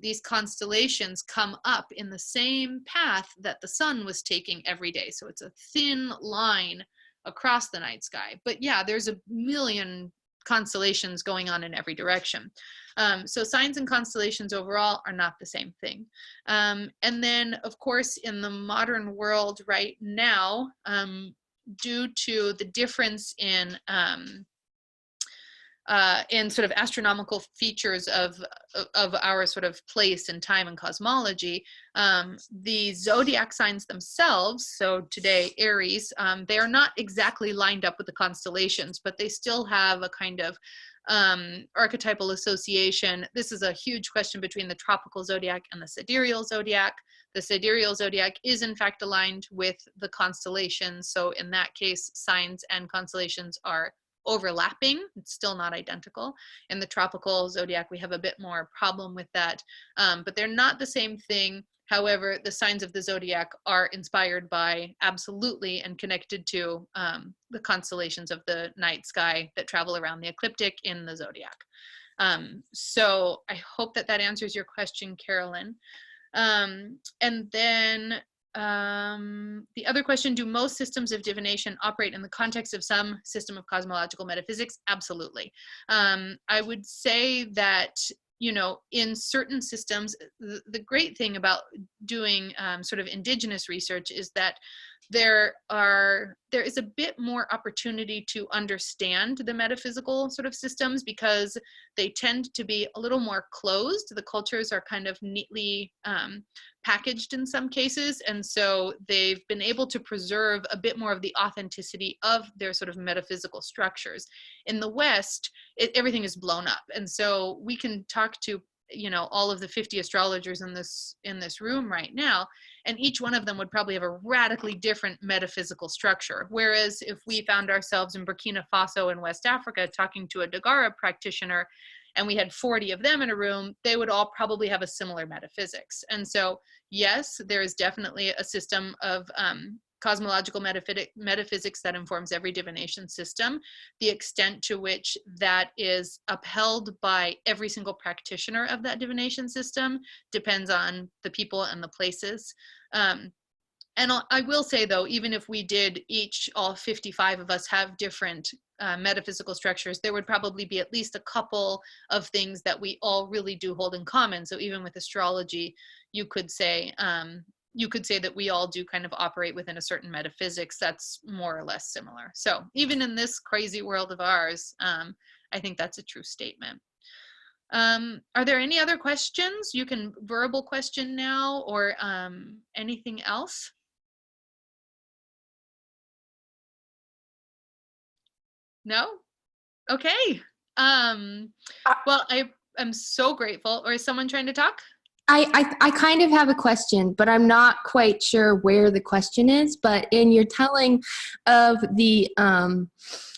these constellations come up in the same path that the sun was taking every day. So it's a thin line across the night sky. But yeah, there's a million constellations going on in every direction. So signs and constellations overall are not the same thing. And then, of course, in the modern world right now, due to the difference in and sort of astronomical features of our sort of place and time and cosmology, the zodiac signs themselves, so today Aries, they are not exactly lined up with the constellations, but they still have a kind of archetypal association. This is a huge question between the tropical zodiac and the sidereal zodiac. The sidereal zodiac is in fact aligned with the constellations, so in that case, signs and constellations are overlapping. It's still not identical. In the tropical zodiac, we have a bit more problem with that, but they're not the same thing. However, the signs of the zodiac are inspired by, absolutely, and connected to the constellations of the night sky that travel around the ecliptic in the zodiac. So I hope that that answers your question, Carolyn. And then the other question, do most systems of divination operate in the context of some system of cosmological metaphysics? Absolutely. I would say that, you know, in certain systems, the great thing about doing sort of indigenous research is that there is a bit more opportunity to understand the metaphysical sort of systems because they tend to be a little more closed. The cultures are kind of neatly packaged in some cases, and so they've been able to preserve a bit more of the authenticity of their sort of metaphysical structures. In the West, everything is blown up, and so we can talk to, you know, all of the 50 astrologers in this room right now, and each one of them would probably have a radically different metaphysical structure. Whereas if we found ourselves in Burkina Faso in West Africa talking to a Dagara practitioner, and we had 40 of them in a room, they would all probably have a similar metaphysics. And so, yes, there is definitely a system of cosmological metaphysics that informs every divination system. The extent to which that is upheld by every single practitioner of that divination system depends on the people and the places. And I will say, though, even if we did all 55 of us have different metaphysical structures, there would probably be at least a couple of things that we all really do hold in common. So even with astrology, you could say that we all do kind of operate within a certain metaphysics that's more or less similar. So even in this crazy world of ours, I think that's a true statement. Are there any other questions? You can verbal question now, or anything else? No? Okay. Well, I'm so grateful. Or is someone trying to talk? I kind of have a question, but I'm not quite sure where the question is. But in your telling of the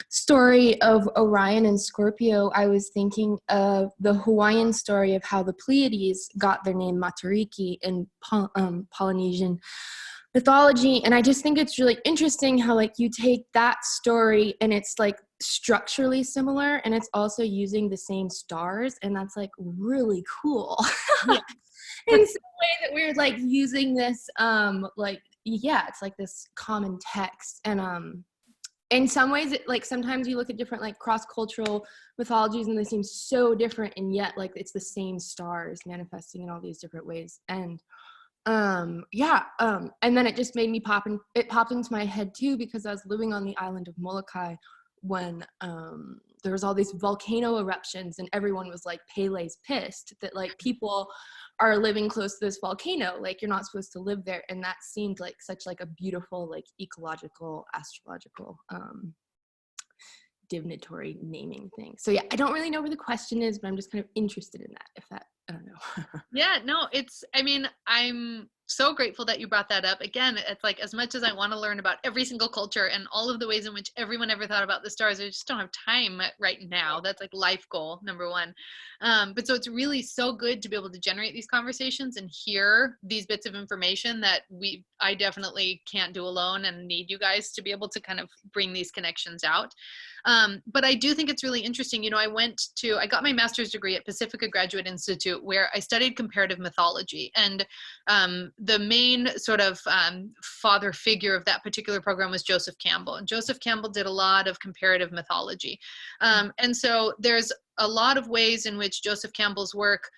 story of Orion and Scorpio, I was thinking of the Hawaiian story of how the Pleiades got their name Matariki in Polynesian mythology. And I just think it's really interesting how, like, you take that story and it's like structurally similar, and it's also using the same stars, and that's like really cool. Yeah. In some way that we're like using this like, yeah, it's like this common text. And in some ways it, like, sometimes you look at different like cross-cultural mythologies and they seem so different, and yet like it's the same stars manifesting in all these different ways. And and then it just made me it popped into my head too, because I was living on the island of Molokai when there was all these volcano eruptions, and everyone was like, Pele's pissed that like people are living close to this volcano, like you're not supposed to live there. And that seemed like such like a beautiful like ecological, astrological divinatory naming thing. So yeah, I don't really know where the question is, but I'm just kind of interested in that, if that, I don't know. Yeah, no, I mean, I'm so grateful that you brought that up. Again, it's like, as much as I want to learn about every single culture and all of the ways in which everyone ever thought about the stars, I just don't have time right now. That's like life goal number one. But so it's really so good to be able to generate these conversations and hear these bits of information that I definitely can't do alone, and need you guys to be able to kind of bring these connections out. But I do think it's really interesting. You know, I got my master's degree at Pacifica Graduate Institute, where I studied comparative mythology. And the main sort of father figure of that particular program was Joseph Campbell. And Joseph Campbell did a lot of comparative mythology. And so there's a lot of ways in which Joseph Campbell's work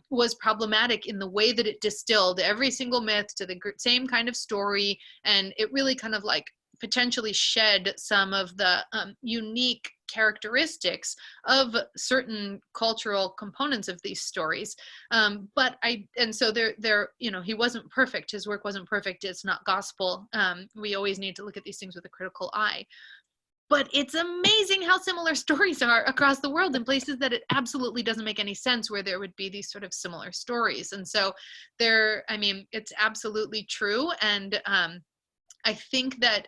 was problematic in the way that it distilled every single myth to the same kind of story. And it really kind of like potentially shed some of the unique characteristics of certain cultural components of these stories. And so he wasn't perfect. His work wasn't perfect. It's not gospel. We always need to look at these things with a critical eye. But it's amazing how similar stories are across the world in places that it absolutely doesn't make any sense where there would be these sort of similar stories. And so it's absolutely true. And I think that,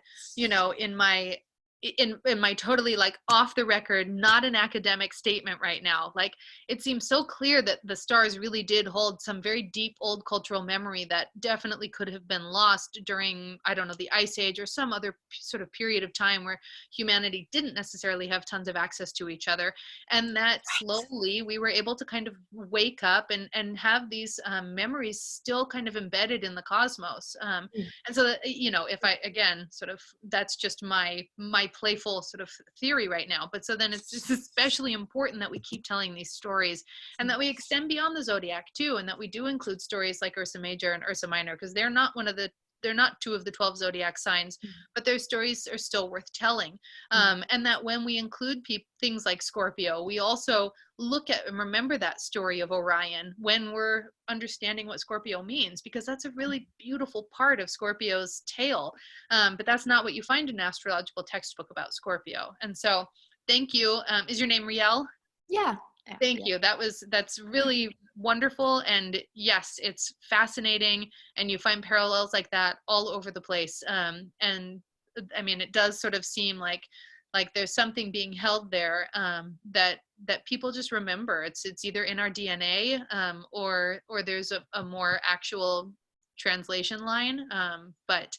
in my totally like off the record, not an academic statement right now, like it seems so clear that the stars really did hold some very deep old cultural memory that definitely could have been lost during, I don't know, the Ice Age or some other sort of period of time where humanity didn't necessarily have tons of access to each other, and that slowly we were able to kind of wake up and have these memories still kind of embedded in the cosmos. And so that, if I, again, sort of, that's just my playful sort of theory right now, but so then it's just especially important that we keep telling these stories and that we extend beyond the zodiac too, and that we do include stories like Ursa Major and Ursa Minor, because they're not two of the 12 zodiac signs, but their stories are still worth telling. And that when we include things like Scorpio, we also look at and remember that story of Orion when we're understanding what Scorpio means, because that's a really beautiful part of Scorpio's tale. But that's not what you find in an astrological textbook about Scorpio. And so thank you. Is your name Riel? Yeah. Thank you. That's really wonderful. And yes, it's fascinating. And you find parallels like that all over the place. And I mean, it does sort of seem like there's something being held there that people just remember. It's either in our DNA or there's a more actual translation line. But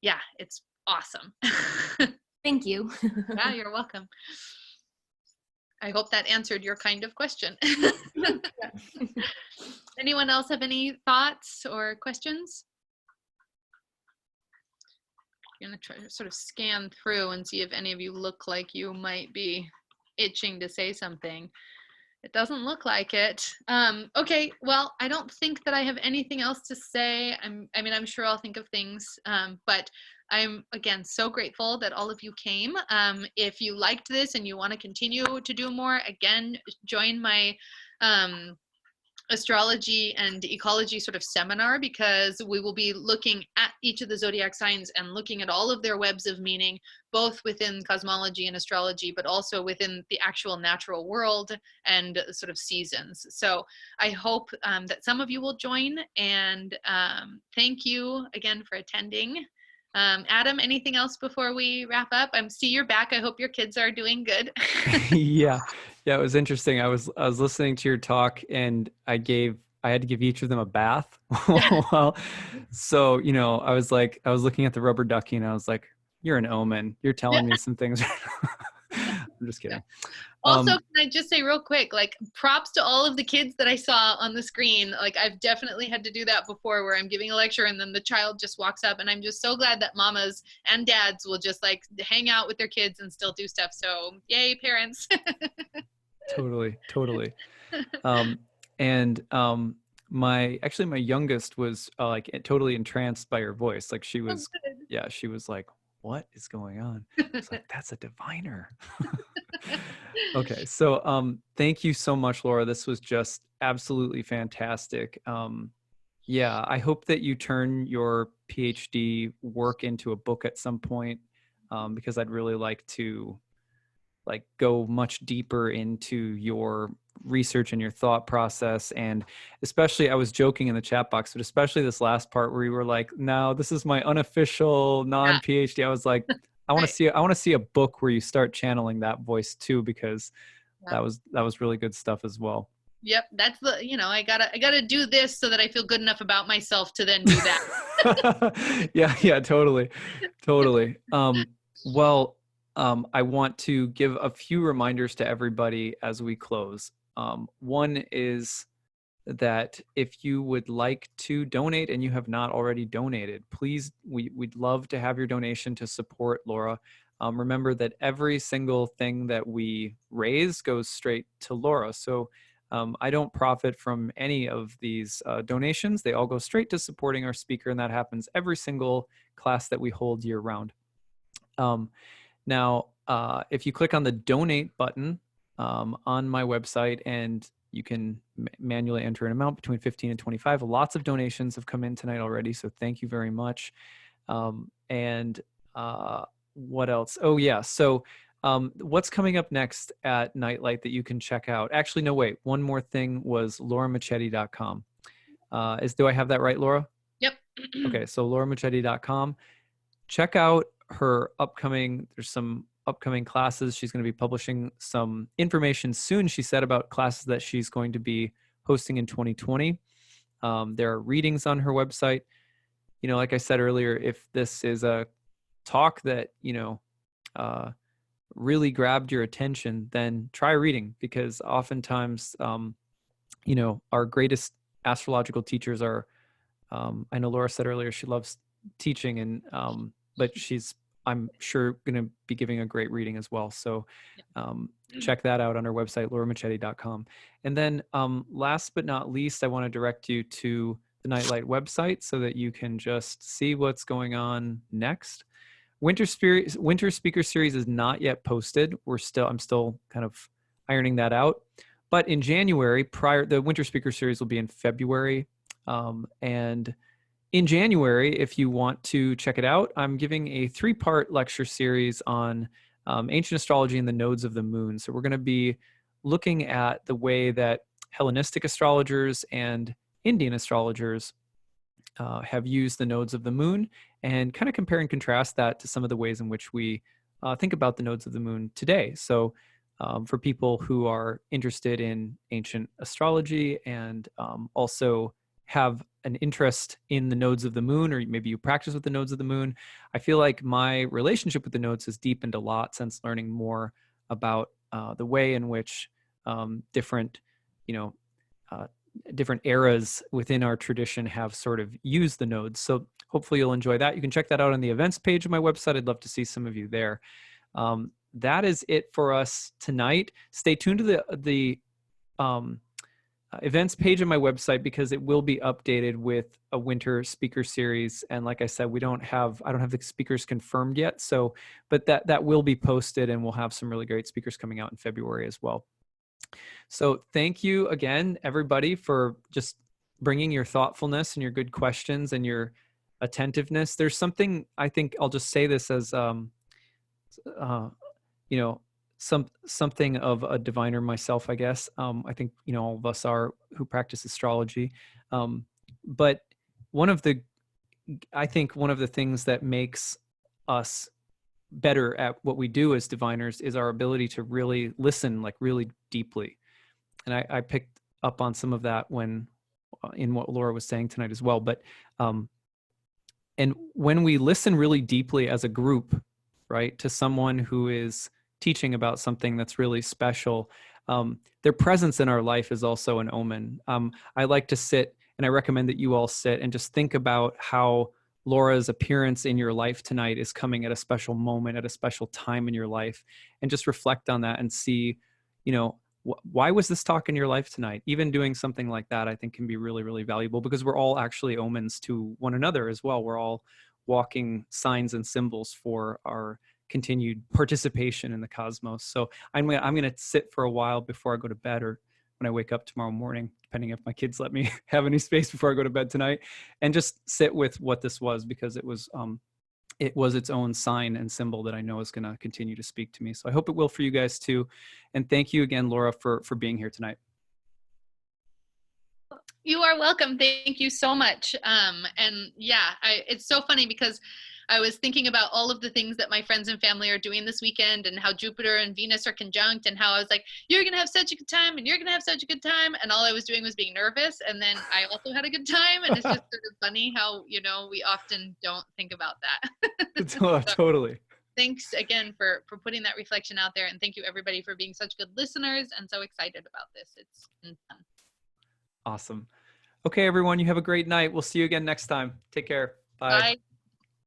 yeah, it's awesome. Thank you. Yeah, you're welcome. I hope that answered your kind of question. Anyone else have any thoughts or questions? I'm going to try to sort of scan through and see if any of you look like you might be itching to say something. It doesn't look like it. Okay, well, I don't think that I have anything else to say. I'm sure I'll think of things, but I'm, again, so grateful that all of you came. If you liked this and you want to continue to do more, again, join my astrology and ecology sort of seminar, because we will be looking at each of the zodiac signs and looking at all of their webs of meaning, both within cosmology and astrology, but also within the actual natural world and sort of seasons. So I hope that some of you will join, and thank you again for attending. Adam, anything else before we wrap up? See you're back. I hope your kids are doing good. Yeah, it was interesting. I was listening to your talk, and I had to give each of them a bath. Well, so I was looking at the rubber ducky, and I was like, "You're an omen. You're telling me some things." I'm just kidding. Also, can I just say real quick, like, props to all of the kids that I saw on the screen. Like, I've definitely had to do that before, where I'm giving a lecture and then the child just walks up, and I'm just so glad that mamas and dads will just like hang out with their kids and still do stuff. So yay, parents. Totally. My youngest was like totally entranced by your voice. Like she was like, "What is going on?" It's like, "That's a diviner." Okay, so thank you so much, Laura. This was just absolutely fantastic. Yeah, I hope that you turn your PhD work into a book at some point, because I'd really like to go much deeper into your research and your thought process. And especially, I was joking in the chat box, but especially this last part where you were like, "No, this is my unofficial non-PhD." I was like, I want to see a book where you start channeling that voice too, because that was really good stuff as well. Yep, that's I gotta do this so that I feel good enough about myself to then do that. Yeah, totally. Well, I want to give a few reminders to everybody as we close. One is that if you would like to donate and you have not already donated, please, we'd love to have your donation to support Laura. Remember that every single thing that we raise goes straight to Laura. So I don't profit from any of these donations. They all go straight to supporting our speaker, and that happens every single class that we hold year round. Now, if you click on the donate button on my website, and you can manually enter an amount between 15 and 25. Lots of donations have come in tonight already, so thank you very much. And what else? Oh yeah, so what's coming up next at Nightlight that you can check out? Actually, no, wait. One more thing was lauramichetti.com. Do I have that right, Laura? Yep. Okay, so lauramichetti.com. Check out her there's some upcoming classes. She's going to be publishing some information soon, she said, about classes that she's going to be hosting in 2020. There are readings on her website. Like I said earlier, if this is a talk that, really grabbed your attention, then try reading, because oftentimes, our greatest astrological teachers are, I know Laura said earlier she loves teaching, and but I'm sure going to be giving a great reading as well. So check that out on our website, lauramichetti.com. And then last but not least, I want to direct you to the Nightlight website so that you can just see what's going on next. Winter Speaker Series is not yet posted. I'm still kind of ironing that out. But in January, the Winter Speaker Series will be in February. And in January, if you want to check it out, I'm giving a 3-part lecture series on ancient astrology and the nodes of the moon. So we're going to be looking at the way that Hellenistic astrologers and Indian astrologers have used the nodes of the moon, and kind of compare and contrast that to some of the ways in which we think about the nodes of the moon today. So for people who are interested in ancient astrology and also have an interest in the nodes of the moon, or maybe you practice with the nodes of the moon, I feel like my relationship with the nodes has deepened a lot since learning more about the way in which different eras within our tradition have sort of used the nodes. So hopefully you'll enjoy that. You can check that out on the events page of my website. I'd love to see some of you there. That is it for us tonight. Stay tuned to the events page of my website, because it will be updated with a winter speaker series. And like I said, I don't have the speakers confirmed yet. So, but that will be posted, and we'll have some really great speakers coming out in February as well. So thank you again, everybody, for just bringing your thoughtfulness and your good questions and your attentiveness. There's something, I think I'll just say this as, something of a diviner myself, I guess. I think, all of us are, who practice astrology. But I think one of the things that makes us better at what we do as diviners is our ability to really listen, like really deeply. And I picked up on some of that in what Laura was saying tonight as well. But and when we listen really deeply as a group, right, to someone who is teaching about something that's really special, their presence in our life is also an omen. I like to sit, and I recommend that you all sit and just think about how Laura's appearance in your life tonight is coming at a special moment, at a special time in your life, and just reflect on that and see, why was this talk in your life tonight? Even doing something like that, I think, can be really, really valuable, because we're all actually omens to one another as well. We're all walking signs and symbols for our continued participation in the cosmos. So I'm going to sit for a while before I go to bed, or when I wake up tomorrow morning, depending if my kids let me have any space before I go to bed tonight, and just sit with what this was, because it was its own sign and symbol that I know is going to continue to speak to me. So I hope it will for you guys too. And thank you again, Laura, for being here tonight. You are welcome. Thank you so much. And yeah, it's so funny, because I was thinking about all of the things that my friends and family are doing this weekend, and how Jupiter and Venus are conjunct, and how I was like, you're going to have such a good time, and you're going to have such a good time. And all I was doing was being nervous. And then I also had a good time. And it's just sort of funny how, we often don't think about that. So, totally. thanks again for putting that reflection out there. And thank you, everybody, for being such good listeners and so excited about this. It's been fun. Awesome. Okay, everyone, you have a great night. We'll see you again next time. Take care. Bye. Bye.